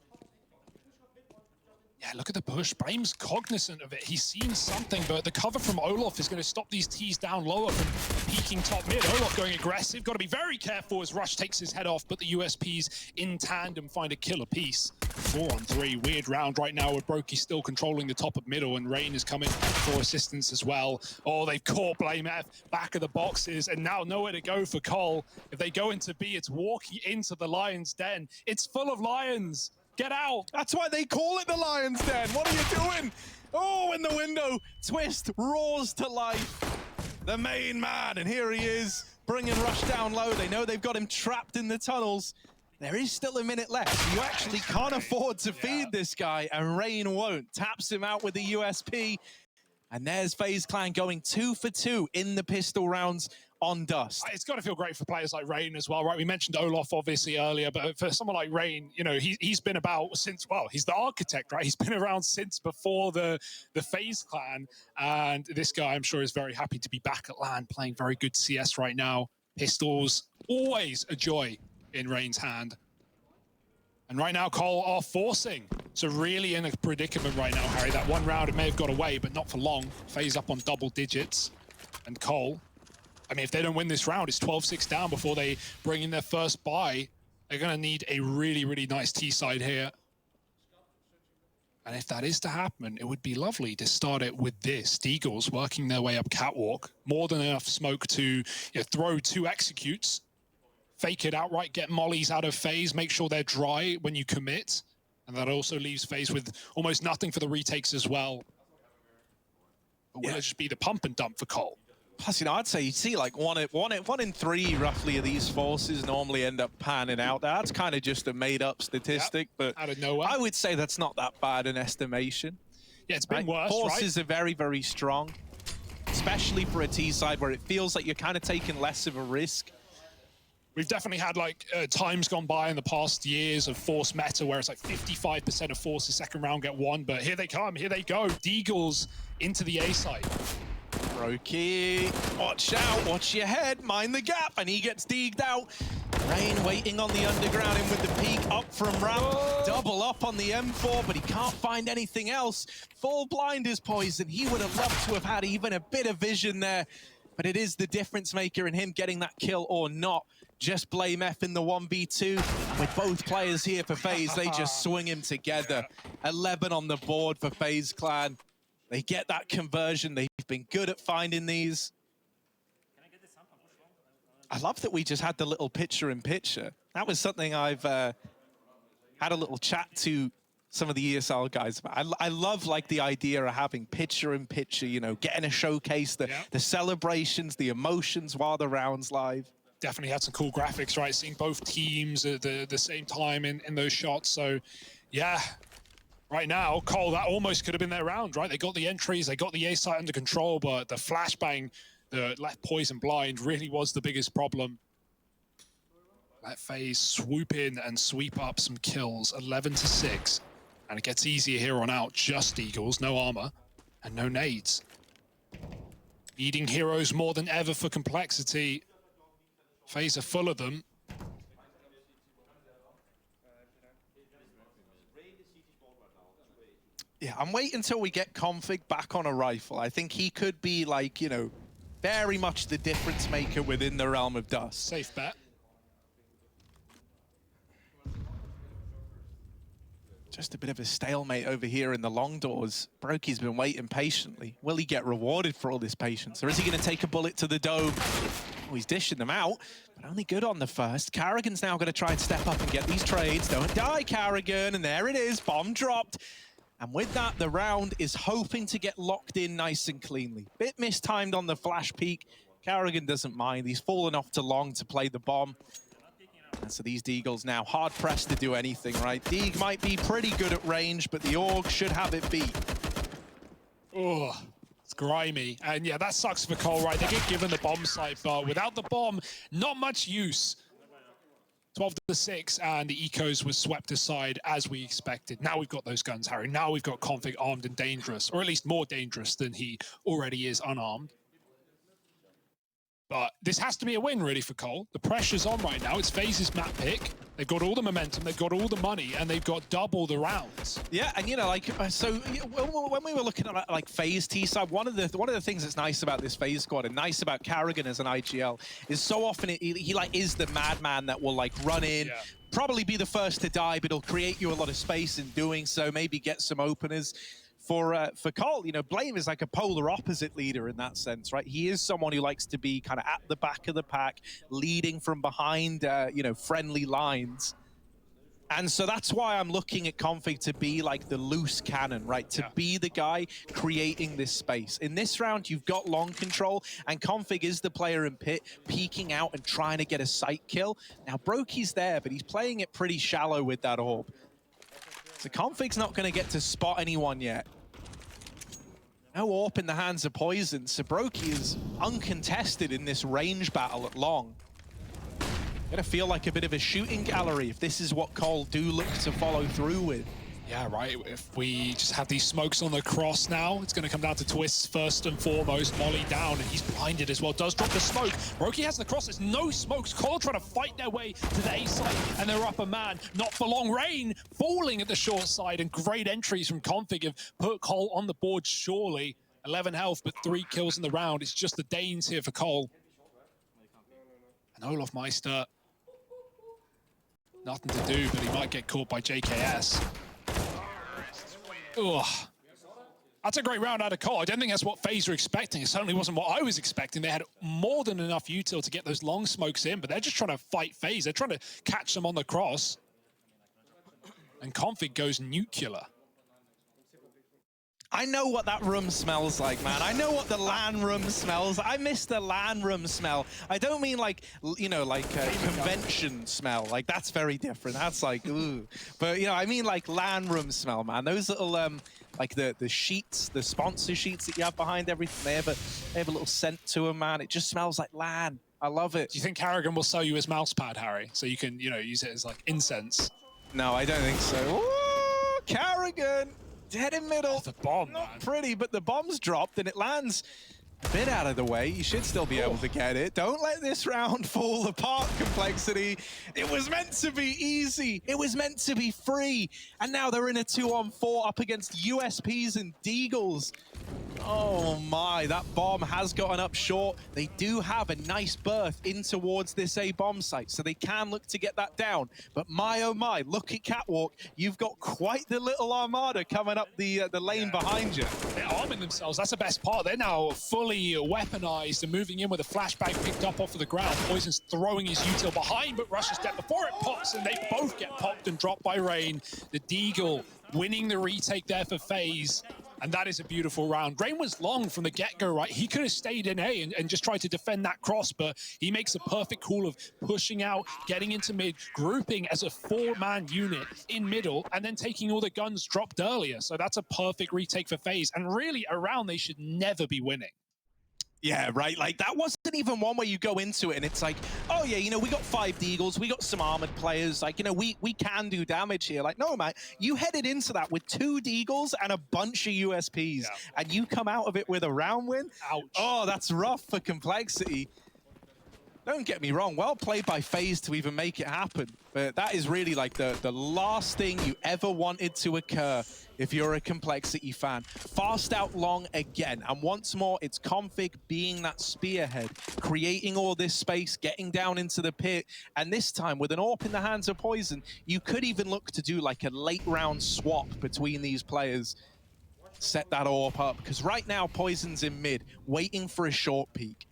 Speaker 1: Yeah, look at the push. Blame's cognizant of it. He's seen something, but the cover from Olaf is going to stop these T's down lower from peeking top mid. Olaf going aggressive. Got to be very careful as Rush takes his head off, but the USPs in tandem find a killer piece. 4-on-3. Weird round right now with broky still controlling the top of middle, and Rain is coming for assistance as well. Oh, they've caught Blame F back of the boxes, and now nowhere to go for Cole. If they go into B, it's walking into the Lion's Den. It's full of lions. Get out!
Speaker 3: That's why they call it the Lion's Den. What are you doing? Oh, in the window, Twist roars to life. The main man, and here he is, bringing Rush down low. They know they've got him trapped in the tunnels. There is still a minute left. You actually can't afford to feed this guy, and Rain won't. Taps him out with the USP. And there's FaZe Clan going 2 for 2 in the pistol rounds on Dust.
Speaker 1: It's got to feel great for players like Rain as well, right? We mentioned Olaf obviously earlier, but for someone like Rain, you know, he's been about since, well, he's the architect, right? He's been around since before the FaZe Clan, and this guy, I'm sure, is very happy to be back at LAN, playing very good CS right now. Pistols, always a joy in Rain's hand. And right now, Cole are forcing. So really in a predicament right now, Harry. That one round, it may have got away, but not for long. FaZe up on double digits. And Cole, I mean, if they don't win this round, it's 12-6 down before they bring in their first buy. They're going to need a really, really nice T-side here. And if that is to happen, it would be lovely to start it with this. Deagles working their way up catwalk. More than enough smoke to throw 2 executes. fake it outright, get mollies out of FaZe, make sure they're dry when you commit. And that also leaves FaZe with almost nothing for the retakes as well. But will it just be the pump and dump for Cole?
Speaker 3: Plus, you know, I'd say you see like one in three roughly of these forces normally end up panning out. That's kind of just a made-up statistic, but
Speaker 1: out of nowhere.
Speaker 3: I would say that's not that bad an estimation.
Speaker 1: Yeah, it's been worse,
Speaker 3: Forces are very, very strong, especially for a T side where it feels like you're kind of taking less of a risk.
Speaker 1: We've definitely had like times gone by in the past years of Force meta where it's like 55% of Forces second round get won, but here they come, here they go. Deagles into the A side.
Speaker 3: broky, watch out, watch your head, mind the gap, and he gets deagged out. Rain waiting on the underground in with the peak up from ramp. Double up on the M4, but he can't find anything else. Full blind is poizon. He would have loved to have had even a bit of vision there, but it is the difference maker in him getting that kill or not. Just blame F in the 1v2. With both players here for FaZe, they just swing him together. 11 on the board for FaZe Clan. They get that conversion. They've been good at finding these. I love that we just had the little picture-in-picture. That was something I've had a little chat to some of the ESL guys about. I love like the idea of having picture-in-picture, you know, getting a showcase, the celebrations, the emotions while the round's live.
Speaker 1: Definitely had some cool graphics, right? Seeing both teams at the same time in those shots. So, yeah, right now, Cole, that almost could have been their round, right? They got the entries, they got the A site under control, but the flashbang that left poizon blind really was the biggest problem. Let FaZe swoop in and sweep up some kills, 11-6. And it gets easier here on out. Just Eagles, no armor, and no nades. Needing heroes more than ever for complexity. FaZe are full of them.
Speaker 3: Yeah, I'm waiting until we get Config back on a rifle. I think he could be like, you know, very much the difference maker within the realm of Dust.
Speaker 1: Safe bet.
Speaker 3: Just a bit of a stalemate over here in the long doors. broky's been waiting patiently. Will he get rewarded for all this patience? Or is he going to take a bullet to the dome? Oh, he's dishing them out, but only good on the first. Carrigan's now going to try and step up and get these trades. Don't die, Carrigan. And there it is, bomb dropped. And with that, the round is hoping to get locked in nice and cleanly. Bit mistimed on the flash peak. Carrigan doesn't mind. He's fallen off to long to play the bomb. And so these Deagles now hard-pressed to do anything, right? Deag might be pretty good at range, but the Org should have it beat.
Speaker 1: Oh, it's grimy. And yeah, that sucks for Cole, right? They get given the bomb site, but without the bomb, not much use. 12-6, and the ecos was swept aside as we expected. Now we've got those guns, Harry. Now we've got Config armed and dangerous, or at least more dangerous than he already is unarmed. But this has to be a win, really, for Cole. The pressure's on right now. It's FaZe's map pick. They've got all the momentum, they've got all the money, and they've got double the rounds.
Speaker 3: Yeah, and you know, like, so when we were looking at like FaZe T-side, one of the things that's nice about this FaZe squad and nice about Carrigan as an IGL is so often he like is the madman that will like run in, probably be the first to die, but he'll create you a lot of space in doing so, maybe get some openers. For Cole, you know, Blame is like a polar opposite leader in that sense, right? He is someone who likes to be kind of at the back of the pack, leading from behind, you know, friendly lines. And so that's why I'm looking at Config to be like the loose cannon, right? To be the guy creating this space. In this round, you've got long control, and Config is the player in pit, peeking out and trying to get a sight kill. Now, broky's there, but he's playing it pretty shallow with that orb. So Config's not going to get to spot anyone yet. No AWP in the hands of poizon, so broky is uncontested in this range battle at long. Gonna feel like a bit of a shooting gallery if this is what Cole do look to follow through with.
Speaker 1: Yeah, right. If we just have these smokes on the cross now, it's going to come down to Twists first and foremost. Molly down, and he's blinded as well. Does drop the smoke. broky has the cross. There's no smokes. Cole trying to fight their way to the A side, and they're up a man. Not for long. Rain falling at the short side, and great entries from Config have put Cole on the board surely. 11 health, but 3 kills in the round. It's just the Danes here for Cole. And Olaf Meister, nothing to do, but he might get caught by JKS. Ugh. That's a great round out of Cole. I don't think that's what FaZe were expecting. It certainly wasn't what I was expecting. They had more than enough util to get those long smokes in, but they're just trying to fight FaZe. They're trying to catch them on the cross. And Config goes nuclear.
Speaker 2: I know what that room smells like, man. I know what the LAN room smells. I miss the LAN room smell. I don't mean like, you know, like a convention smell. Like, that's very different. That's like, ooh. But, you know, I mean like LAN room smell, man. Those little, like the sheets, the sponsor sheets that you have behind everything, they have a little scent to them, man. It just smells like LAN. I love it.
Speaker 1: Do you think Karrigan will sell you his mouse pad, Harry? So you can, you know, use it as like incense?
Speaker 2: No, I don't think so. Ooh, Karrigan! Dead in middle.
Speaker 1: Oh, the bomb,
Speaker 2: Not
Speaker 1: man.
Speaker 2: pretty, but the bomb's dropped and it lands a bit out of the way. You should still be able to get it. Don't let this round fall apart, Complexity. It was meant to be easy. It was meant to be free. And now they're in a 2-on-4 up against USPs and Deagles. Oh my, that bomb has gotten up short. They do have a nice berth in towards this A bomb site, so they can look to get that down. But my oh my, look at Catwalk. You've got quite the little armada coming up the lane behind you.
Speaker 1: They're arming themselves. That's the best part. They're now fully weaponized and moving in with a flashbang picked up off of the ground. Poizon's throwing his util behind, but rushes step before it pops, and they both get popped and dropped by Rain. The Deagle winning the retake there for FaZe. And that is a beautiful round. Rain was long from the get-go, right? He could have stayed in A and just tried to defend that cross, but he makes a perfect call of pushing out, getting into mid, grouping as a 4-man unit in middle, and then taking all the guns dropped earlier. So that's a perfect retake for FaZe. And really, a round they should never be winning.
Speaker 2: Yeah, right. Like, that wasn't even one where you go into it and it's like, oh yeah, you know, we got 5 Deagles, we got some armored players, like, you know, we can do damage here. Like, no, man, you headed into that with 2 Deagles and a bunch of USPs, and you come out of it with a round win?
Speaker 1: Ouch.
Speaker 2: Oh, that's rough for Complexity. Don't get me wrong, well played by FaZe to even make it happen. But that is really like the last thing you ever wanted to occur if you're a Complexity fan. Fast out long again. And once more, it's Config being that spearhead, creating all this space, getting down into the pit. And this time, with an AWP in the hands of poizon, you could even look to do like a late round swap between these players. Set that AWP up, because right now, poizon's in mid, waiting for a short peek.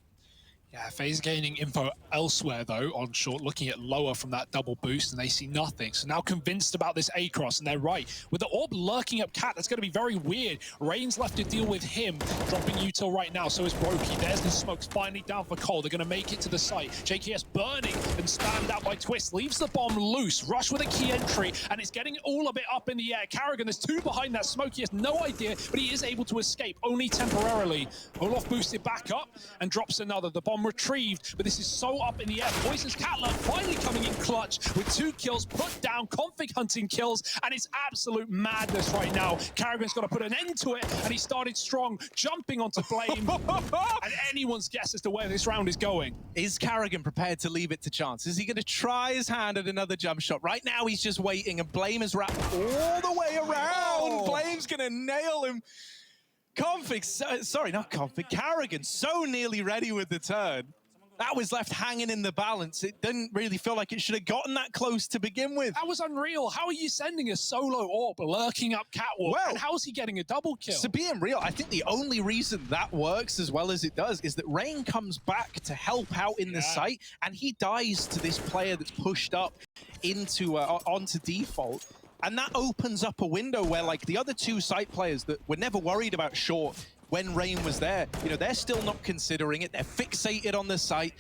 Speaker 1: Yeah, FaZe gaining info elsewhere, though, on short, looking at lower from that double boost, and they see nothing. So now convinced about this A-cross, and they're right. With the AWP lurking up Cat, that's going to be very weird. Rain's left to deal with him, dropping util right now, so is broky. There's the smokes finally down for Cole. They're going to make it to the site. JKS burning and spammed out by Twist, leaves the bomb loose. Rush with a key entry, and it's getting all a bit up in the air. Karrigan, there's 2 behind that smoke. He has no idea, but he is able to escape, only temporarily. Olaf boosted back up and drops another. The bomb retrieved, but this is so up in the air. poizon's Catler finally coming in clutch with 2 kills, put down, Config hunting kills, and it's absolute madness right now. Karrigan's got to put an end to it, and he started strong, jumping onto Flame, and anyone's guess as to where this round is going.
Speaker 2: Is Karrigan prepared to leave it to chance? Is he going to try his hand at another jump shot? Right now, he's just waiting, and Blame is wrapped all the way around. Blame's going to nail him. Config, sorry, not Config, Karrigan, so nearly ready with the turn. That was left hanging in the balance. It didn't really feel like it should have gotten that close to begin with.
Speaker 1: That was unreal. How are you sending a solo AWP lurking up Catwalk?
Speaker 2: Well,
Speaker 1: and how is he getting a double kill?
Speaker 2: To being real, I think the only reason that works as well as it does is that Rain comes back to help out in the site, and he dies to this player that's pushed up into onto default. And that opens up a window where, like, the other 2 site players that were never worried about short when Rain was there, you know, they're still not considering it. They're fixated on the site,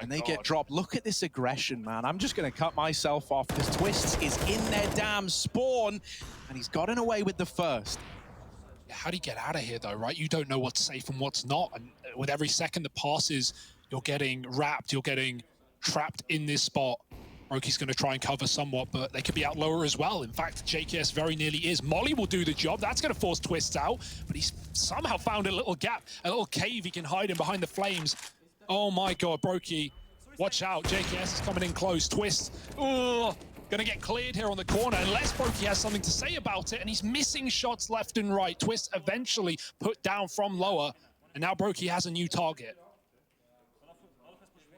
Speaker 2: and they get dropped. Look at this aggression, man. I'm just going to cut myself off because Twist is in their damn spawn, and he's gotten away with the first.
Speaker 1: How do you get out of here, though, right? You don't know what's safe and what's not. And with every second that passes, you're getting wrapped, you're getting trapped in this spot. broky's going to try and cover somewhat, but they could be out lower as well. In fact, JKS very nearly is. Molly will do the job. That's going to force Twist out, but he's somehow found a little gap, a little cave he can hide in behind the flames. Oh my God, broky, watch out. JKS is coming in close. Twist, going to get cleared here on the corner unless broky has something to say about it, and he's missing shots left and right. Twist eventually put down from lower, and now broky has a new target.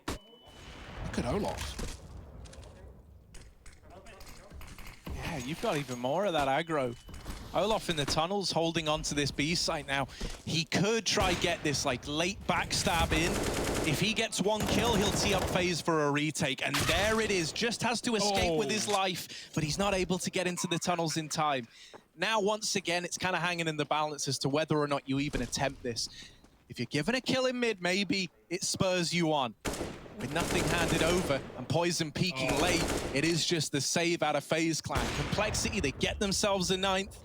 Speaker 1: Look at Olaf.
Speaker 2: Yeah, you've got even more of that aggro. Olaf in the tunnels, holding on to this B site now. He could try get this like late backstab in. If he gets one kill, he'll tee up FaZe for a retake. And there it is, just has to escape with his life, but he's not able to get into the tunnels in time. Now, once again, it's kind of hanging in the balance as to whether or not you even attempt this. If you're given a kill in mid, maybe it spurs you on. With nothing handed over and poizon peeking late, it is just the save out of FaZe Clan. Complexity, they get themselves a 9th.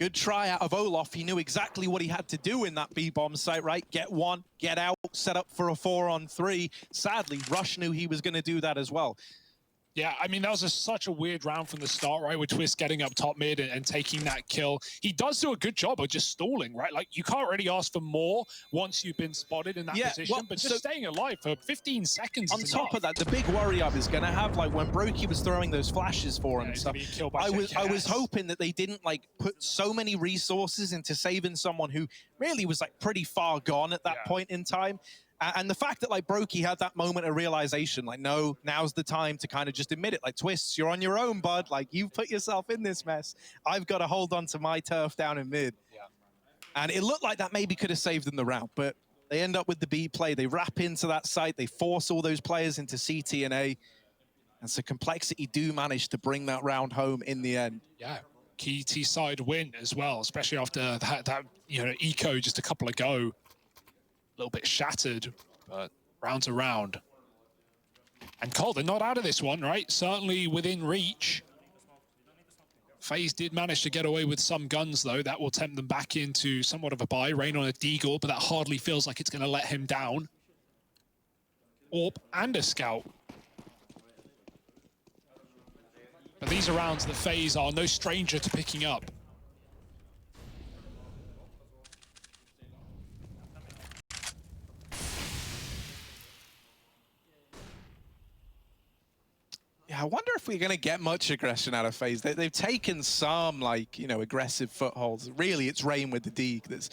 Speaker 2: Good try out of Olaf. He knew exactly what he had to do in that B-bomb site, right? Get one, get out, set up for a 4-on-3. Sadly, Rush knew he was going to do that as well.
Speaker 1: Yeah, I mean, that was such a weird round from the start, right? With Twist getting up top mid and taking that kill. He does do a good job of just stalling, right? Like, you can't really ask for more once you've been spotted in that position,
Speaker 2: well,
Speaker 1: but just staying alive for 15 seconds
Speaker 2: on
Speaker 1: is
Speaker 2: top
Speaker 1: enough.
Speaker 2: of that, the big worry I was going to have, like, when broky was throwing those flashes for him and stuff, I was hoping that they didn't, like, put so many resources into saving someone who really was, like, pretty far gone at that point in time. And the fact that, like, broky had that moment of realization, like, no, now's the time to kind of just admit it. Like, Twists, you're on your own, bud. Like, you've put yourself in this mess. I've got to hold on to my turf down in mid. Yeah. And it looked like that maybe could have saved them the round, but they end up with the B play. They wrap into that site. They force all those players into CT and A. And so Complexity do manage to bring that round home in the end.
Speaker 1: Yeah, key T-side win as well, especially after that you know, eco just a couple ago. A little bit shattered, but rounds around. And Cole, they're not out of this one, right? Certainly within reach. FaZe did manage to get away with some guns, though. That will tempt them back into somewhat of a buy. Rain on a Deagle, but that hardly feels like it's going to let him down. Orb and a Scout. But these are rounds that FaZe are no stranger to picking up.
Speaker 2: Yeah, I wonder if we're going to get much aggression out of FaZe. They've taken some, like, you know, aggressive footholds. Really, it's Rain with the Deeg that's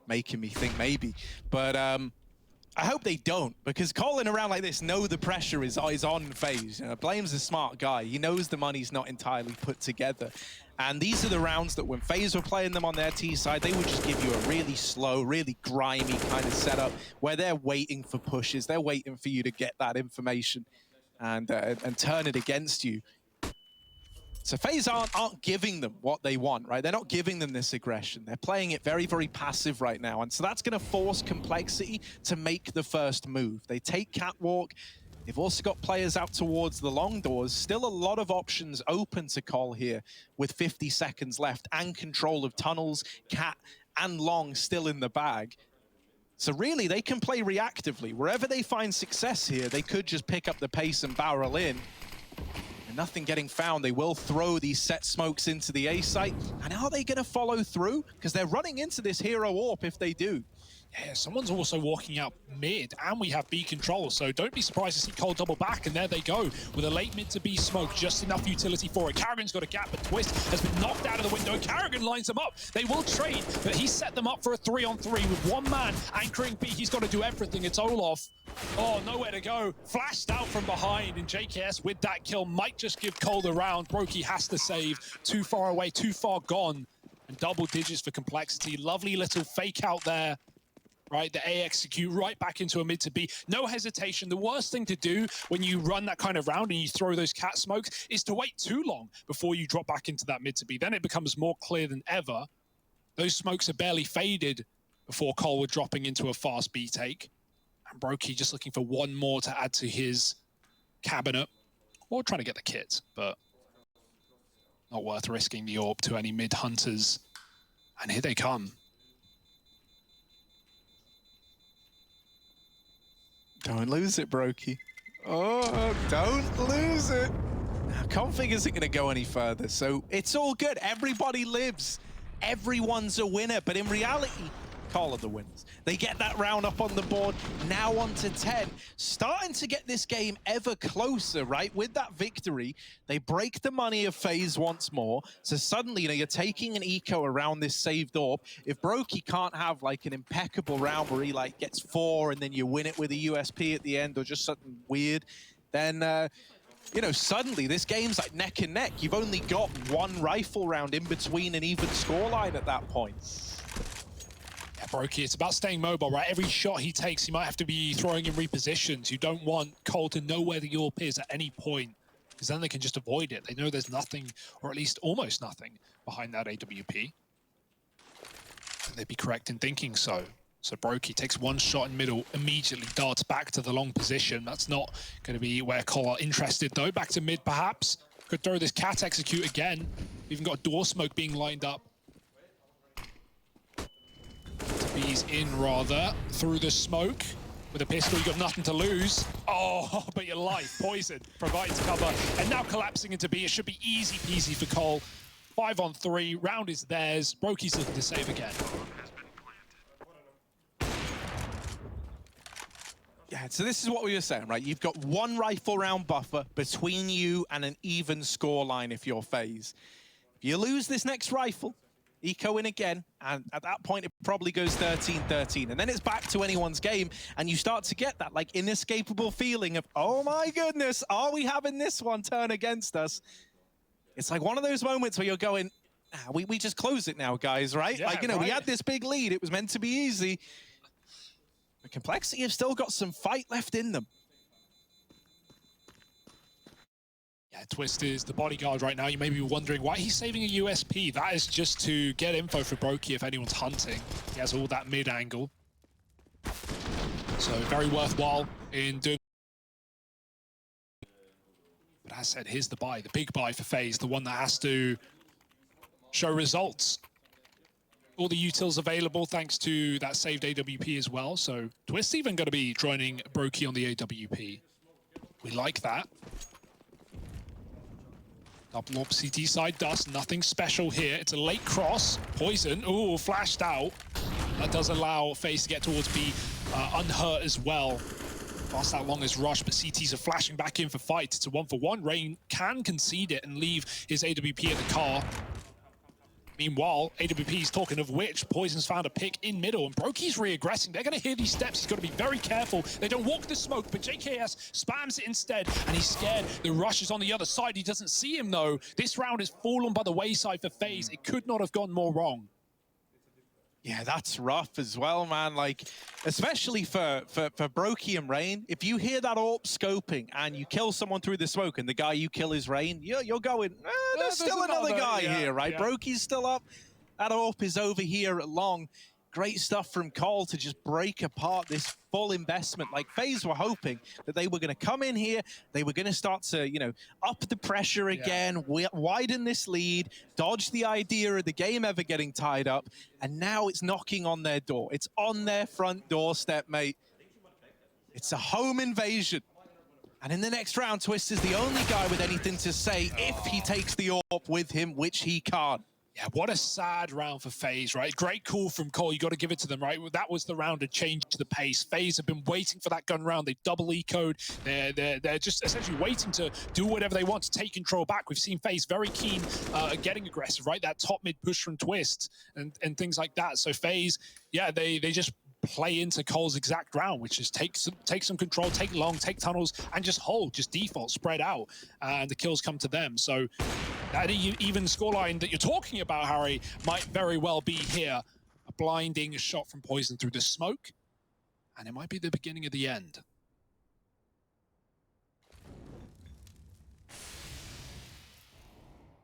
Speaker 2: making me think maybe. But I hope they don't, because calling around like this, know the pressure is on FaZe. You know, Blame's a smart guy. He knows the money's not entirely put together. And these are the rounds that when FaZe were playing them on their T side, they would just give you a really slow, really grimy kind of setup where they're waiting for pushes. They're waiting for you to get that information and turn it against you. So FaZe aren't giving them what they want, right? They're not giving them this aggression. They're playing it very, very passive right now. And so that's going to force Complexity to make the first move. They take Catwalk. They've also got players out towards the long doors. Still a lot of options open to Call here with 50 seconds left and control of tunnels, Cat, and long still in the bag. So really, they can play reactively. Wherever they find success here, they could just pick up the pace and barrel in. And nothing getting found. They will throw these set smokes into the A site. And are they going to follow through? Because they're running into this hero AWP if they do.
Speaker 1: Yeah, someone's also walking out mid, and we have B control, so don't be surprised to see Cole double back, and there they go, with a late mid to B smoke, just enough utility for it. Karrigan's got a gap, but Twist has been knocked out of the window. Karrigan lines them up. They will trade, but he set them up for a 3-on-3 with one man anchoring B. He's got to do everything. It's Olaf. Oh, nowhere to go. Flashed out from behind, and JKS with that kill might just give Cole the round. broky has to save. Too far away, too far gone, and double digits for Complexity. Lovely little fake out there. Right, the A execute right back into a mid to B. No hesitation. The worst thing to do when you run that kind of round and you throw those cat smokes is to wait too long before you drop back into that mid to B. Then it becomes more clear than ever. Those smokes are barely faded before Cole were dropping into a fast B take. And broky just looking for one more to add to his cabinet. Or trying to get the kit, but not worth risking the AWP to any mid hunters. And here they come.
Speaker 2: Don't lose it, broky. Oh, don't lose it. Config isn't going to go any further, so it's all good. Everybody lives. Everyone's a winner, but in reality, Call are the winners. They get that round up on the board, now on to 10. Starting to get this game ever closer, right? With that victory, they break the money of FaZe once more. So suddenly, you know, you're taking an eco around this saved AWP. If broky can't have like an impeccable round where he like gets 4 and then you win it with a USP at the end or just something weird, then you know, suddenly this game's like neck and neck. You've only got one rifle round in between an even scoreline at that point.
Speaker 1: Yeah, broky, it's about staying mobile, right? Every shot he takes, he might have to be throwing in repositions. You don't want Cole to know where the AWP is at any point, because then they can just avoid it. They know there's nothing, or at least almost nothing, behind that AWP. And they'd be correct in thinking so. So broky takes one shot in middle, immediately darts back to the long position. That's not going to be where Cole are interested, though. Back to mid, perhaps. Could throw this cat execute again. Even got a door smoke being lined up. He's in, rather, through the smoke. With a pistol, you got nothing to lose. Oh, but your life. poizon provides cover. And now collapsing into B. It should be easy peasy for Cole. 5 on 3. Round is theirs. broky's looking to save again.
Speaker 2: Yeah, so this is what we were saying, right? You've got one rifle round buffer between you and an even scoreline if you're FaZe. If you lose this next rifle, eco in again, and at that point it probably goes 13-13, and then it's back to anyone's game, and you start to get that like inescapable feeling of, oh my goodness, are we having this one turn against us? It's like one of those moments where you're going, we just close it now, guys, right?
Speaker 1: Yeah,
Speaker 2: like, you know,
Speaker 1: right.
Speaker 2: We had this big lead, it was meant to be easy. The Complexity have still got some fight left in them.
Speaker 1: Yeah, Twist is the bodyguard right now. You may be wondering why he's saving a USP. That is just to get info for broky if anyone's hunting. He has all that mid angle. So very worthwhile in doing. But as I said, here's the buy, the big buy for FaZe, the one that has to show results. All the utils available thanks to that saved AWP as well. So Twist even going to be joining broky on the AWP. We like that. Double up CT side Dust, nothing special here. It's a late cross. poizon, ooh, flashed out. That does allow FaZe to get towards B unhurt as well. Pass that long as rush, but CTs are flashing back in for fight. It's a 1-for-1. Rain can concede it and leave his AWP at the car. Meanwhile, AWP's talking of which, poizon's found a pick in middle, and broky's re-aggressing. They're going to hear these steps. He's got to be very careful. They don't walk the smoke, but JKS spams it instead, and he's scared. The rush is on the other side. He doesn't see him, though. This round has fallen by the wayside for FaZe. It could not have gone more wrong.
Speaker 2: Yeah, that's rough as well, man. Like, especially for broky and Rain, if you hear that AWP scoping and you kill someone through the smoke and the guy you kill is Rain, you're going, there's still another guy here, right? Yeah. broky's still up. That AWP is over here at long. Great stuff from Cole to just break apart this full investment. Like, FaZe were hoping that they were going to come in here, they were going to start to, you know, up the pressure again, widen this lead, dodge the idea of the game ever getting tied up, and now it's knocking on their door. It's on their front doorstep, mate. It's a home invasion. And in the next round, Twist is the only guy with anything to say if he takes the AWP with him, which he can't.
Speaker 1: Yeah, what a sad round for FaZe, right? Great call from Cole. You got to give it to them, right? That was the round to change the pace. FaZe have been waiting for that gun round. They double ecoed. They're just essentially waiting to do whatever they want to take control back. We've seen FaZe very keen at getting aggressive, right? That top mid push from Twist and things like that. So FaZe, yeah, they just play into Cole's exact round, which is take some control, take long, take tunnels, and just hold, just default, spread out, and the kills come to them. So that even scoreline that you're talking about, Harry, might very well be here. A blinding shot from poizon through the smoke, and it might be the beginning of the end.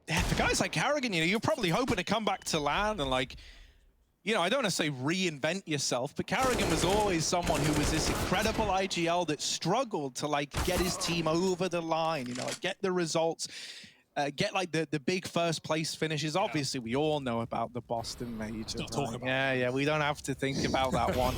Speaker 2: Yeah, for guys like Karrigan, you know, you're probably hoping to come back to land and, like, you know, I don't want to say reinvent yourself, but Karrigan was always someone who was this incredible IGL that struggled to, like, get his team over the line, you know, like, get the results, get, like, the big first place finishes. Obviously, we all know about the Boston Major. Yeah, we don't have to think about that one.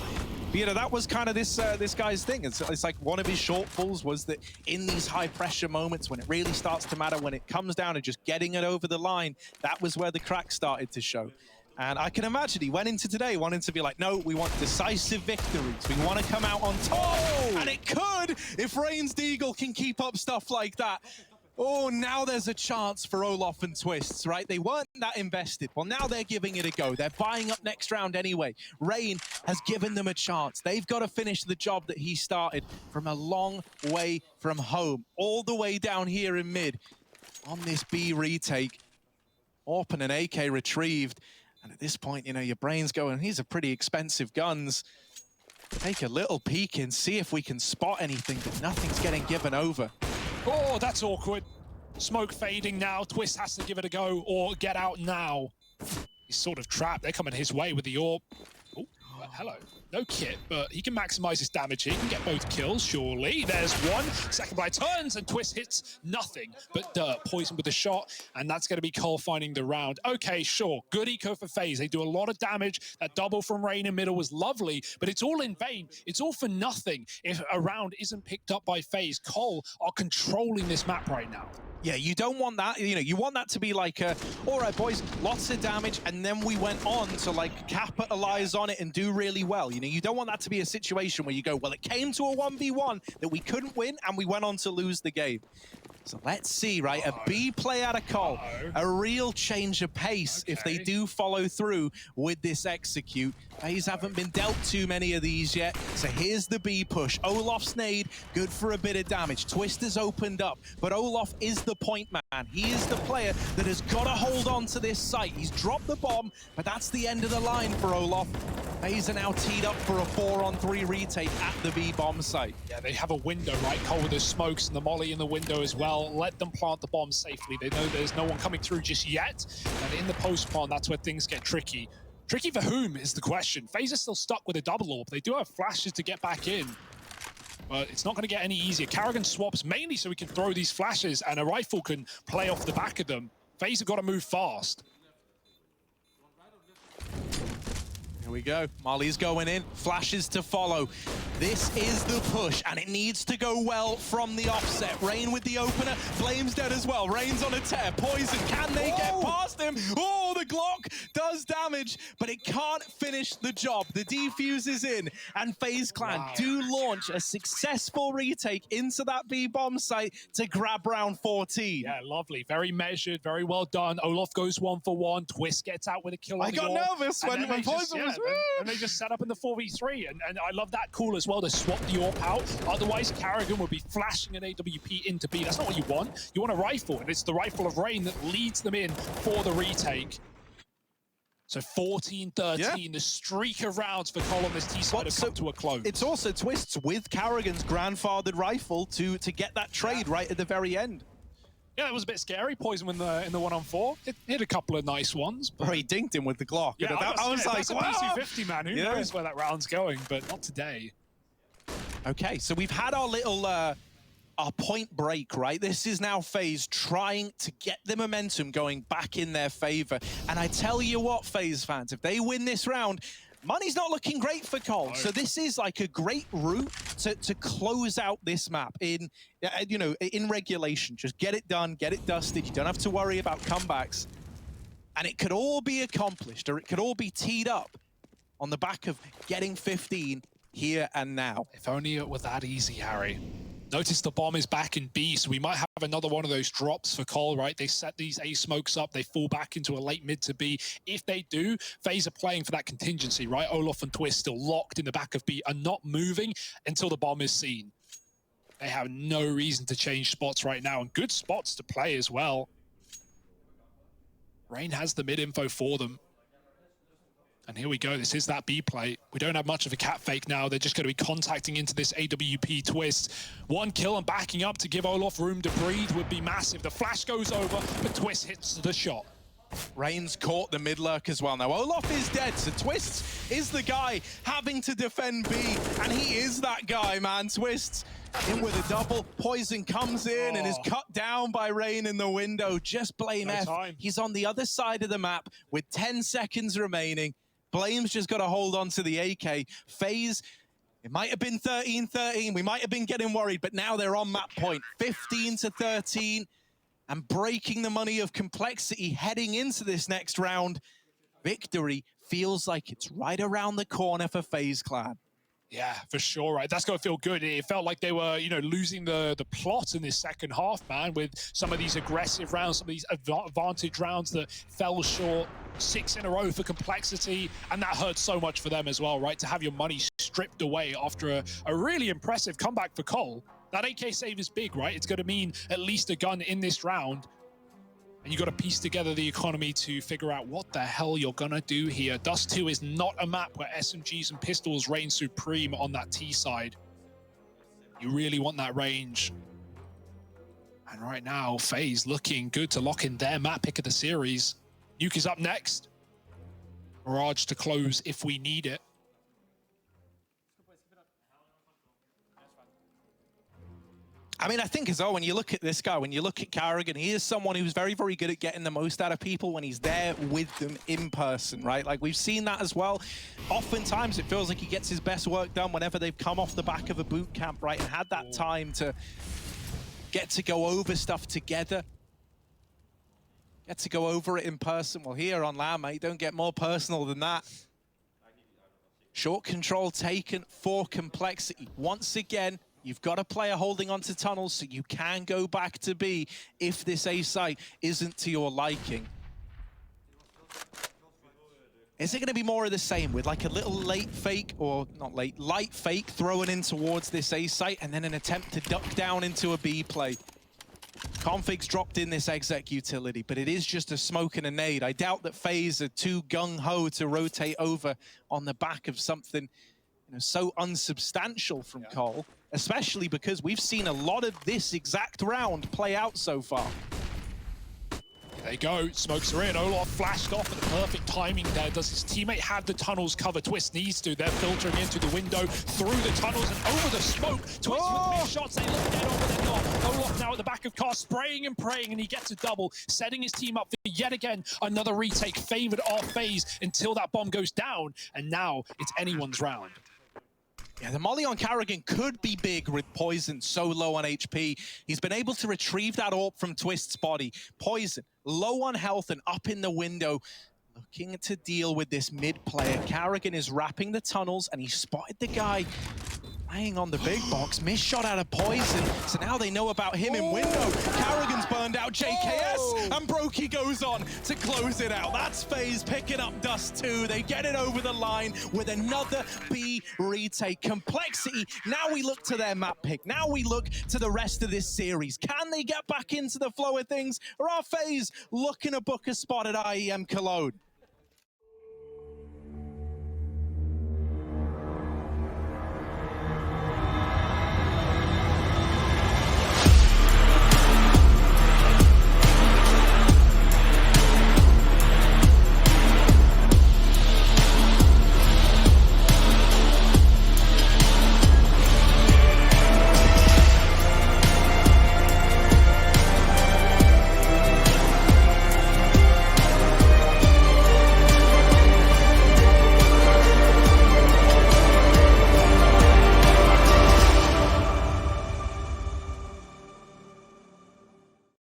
Speaker 2: But, you know, that was kind of this guy's thing. It's like one of his shortfalls was that in these high-pressure moments, when it really starts to matter, when it comes down to just getting it over the line, that was where the cracks started to show. And I can imagine he went into today wanting to be like, no, we want decisive victories. We want to come out on top. And it could if Rain's Deagle can keep up stuff like that.
Speaker 3: Oh, now there's a chance for Olof and Twists, right? They weren't that invested. Well, now they're giving it a go. They're buying up next round anyway. Rain has given them a chance. They've got to finish the job that he started from a long way from home, all the way down here in mid on this B retake. Orphan and AK retrieved. And at this point, you know, your brain's going, these are pretty expensive guns. Take a little peek and see if we can spot anything, but nothing's getting given over.
Speaker 1: Oh, that's awkward. Smoke fading now. Twist has to give it a go or get out now. He's sort of trapped. They're coming his way with the AWP. Oh, hello. No kit, but he can maximize his damage here. He can get both kills, surely. There's one. Second by turns, and Twist hits nothing but dirt. Poizon with the shot, and that's going to be Cole finding the round. Okay, sure. Good eco for FaZe. They do a lot of damage. That double from Rain in middle was lovely, but it's all in vain. It's all for nothing if a round isn't picked up by FaZe. Cole are controlling this map right now.
Speaker 3: Yeah, you don't want that. You know, you want that to be like, all right, boys, lots of damage, and then we went on to like capitalize on it and do really well. You know, you don't want that to be a situation where you go, well, it came to a 1v1 that we couldn't win, and we went on to lose the game. So let's see, right? A B play out of Cole, a real change of pace if they do follow through with this execute. FaZe haven't been dealt too many of these yet, so here's the B push. Olof's nade, good for a bit of damage. Twist has opened up, but Olof is the point man. He is the player that has got to hold on to this site. He's dropped the bomb, but that's the end of the line for Olof. FaZe are now teed up for a 4-on-3 retake at the B bomb site.
Speaker 1: Yeah, they have a window, right? Cole with the smokes and the molly in the window as well. Let them plant the bomb safely. They know there's no one coming through just yet. And in the post-spawn, that's where things get tricky. Tricky for whom is the question. FaZe is still stuck with a double AWP. They do have flashes to get back in, but it's not going to get any easier. Karrigan swaps mainly so he can throw these flashes and a rifle can play off the back of them. FaZe have got to move fast.
Speaker 3: Here we go. Molly's going in. Flashes to follow. This is the push, and it needs to go well from the offset. Rain with the opener. Flame's dead as well. Rain's on a tear. Poizon, can they get past him? Oh, the Glock does damage, but it can't finish the job. The defuse is in, and FaZe Clan do launch a successful retake into that B bomb site to grab round 14.
Speaker 1: Yeah, lovely. Very measured, very well done. Olof goes 1-for-1. Twist gets out with a kill on
Speaker 3: I
Speaker 1: the
Speaker 3: got
Speaker 1: AWP.
Speaker 3: nervous when Poizon was...
Speaker 1: And they just set up in the 4v3, and I love that call as well to swap the AWP out. Otherwise, Karrigan would be flashing an AWP into B. That's not what you want. You want a rifle, and it's the rifle of Rain that leads them in for the retake. So 14-13, the streak of rounds for Cole on this T side have come to a close.
Speaker 3: It's also Twists with Karrigan's grandfathered rifle to get that trade right at the very end.
Speaker 1: Yeah, that was a bit scary. Poizon in the 1-on-4. It hit a couple of nice ones. But
Speaker 3: he dinked him with the Glock.
Speaker 1: Yeah,
Speaker 3: I was like,
Speaker 1: that's a PC-50, man. Who knows where that round's going, but not today.
Speaker 3: Okay, so we've had our little our point break, right? This is now FaZe trying to get the momentum going back in their favor. And I tell you what, FaZe fans, if they win this round, money's not looking great for Cole. No. So this is like a great route to close out this map in, you know, in regulation. Just get it done, get it dusted. You don't have to worry about comebacks. And it could all be accomplished, or it could all be teed up on the back of getting 15 here and now.
Speaker 1: If only it were that easy, Harry. Notice the bomb is back in B, so we might have another one of those drops for Cole, right? They set these A smokes up, they fall back into a late mid to B. If they do, FaZe are playing for that contingency, right? Olof and Twist still locked in the back of B, are not moving until the bomb is seen. They have no reason to change spots right now, and good spots to play as well. Rain has the mid info for them. And here we go, this is that B play. We don't have much of a cat fake now. They're just going to be contacting into this AWP Twist. One kill and backing up to give Olof room to breathe would be massive. The flash goes over, but Twist hits the shot.
Speaker 3: Rain's caught the mid lurk as well. Now Olof is dead, so Twist is the guy having to defend B, and he is that guy, man. Twist in with a double. Poizon comes in and is cut down by Rain in the window. Just blame F. He's on the other side of the map with 10 seconds remaining. Blame's just got to hold on to the AK. FaZe, it might have been 13-13. We might have been getting worried, but now they're on map point. 15-13, and breaking the money of complexity heading into this next round. Victory feels like it's right around the corner for FaZe Clan.
Speaker 1: Yeah, for sure, right? That's going to feel good. It felt like they were, you know, losing the plot in this second half, man, with some of these aggressive rounds, some of these advantage rounds that fell short. 6 in a row for Complexity, and that hurt so much for them as well, right? To have your money stripped away after a really impressive comeback for Cole. That 8K save is big, right? It's going to mean at least a gun in this round. And you got to piece together the economy to figure out what the hell you're going to do here. Dust2 is not a map where SMGs and pistols reign supreme on that T side. You really want that range. And right now, FaZe looking good to lock in their map pick of the series. Nuke is up next. Mirage to close if we need it.
Speaker 2: I mean, I think as well, when you look at this guy, when you look at Karrigan, he is someone who's very, very good at getting the most out of people when he's there with them in person, right? Like, we've seen that as well. Oftentimes, it feels like he gets his best work done whenever they've come off the back of a boot camp, right? And had that time to get to go over stuff together. Get to go over it in person. Well, here on LAN, mate, don't get more personal than that. Short control taken for Complexity. Once again, you've got a player holding onto tunnels so you can go back to B if this A site isn't to your liking. Is it going to be more of the same with like a little late fake, or not late, light fake thrown in towards this A site and then an attempt to duck down into a B play? Config's dropped in this exec utility, but it is just a smoke and a nade. I doubt that FaZe are too gung-ho to rotate over on the back of something, you know, so unsubstantial from Cole, especially because we've seen a lot of this exact round play out so far.
Speaker 1: There you go, smokes are in. Olof flashed off at the perfect timing there. Does his teammate have the tunnels covered? Twist needs to. They're filtering into the window, through the tunnels and over the smoke. Twist with mid shots, they look dead over, they're not. Olof now at the back of car, spraying and praying, and he gets a double, setting his team up for yet again another retake, favored off FaZe until that bomb goes down, and now it's anyone's round.
Speaker 2: Yeah, the molly on Karrigan could be big with poizon so low on HP. He's been able to retrieve that AWP from Twist's body. poizon, low on health and up in the window, looking to deal with this mid player. Karrigan is wrapping the tunnels and he spotted the guy laying on the big box. Missed shot out of poizon, so now they know about him in window. Karrigan's burned out JKS, and broky goes on to close it out. That's FaZe picking up Dust2. They get it over the line with another B retake. Complexity, now we look to their map pick. Now we look to the rest of this series. Can they get back into the flow of things, or are FaZe looking to book a spot at IEM Cologne?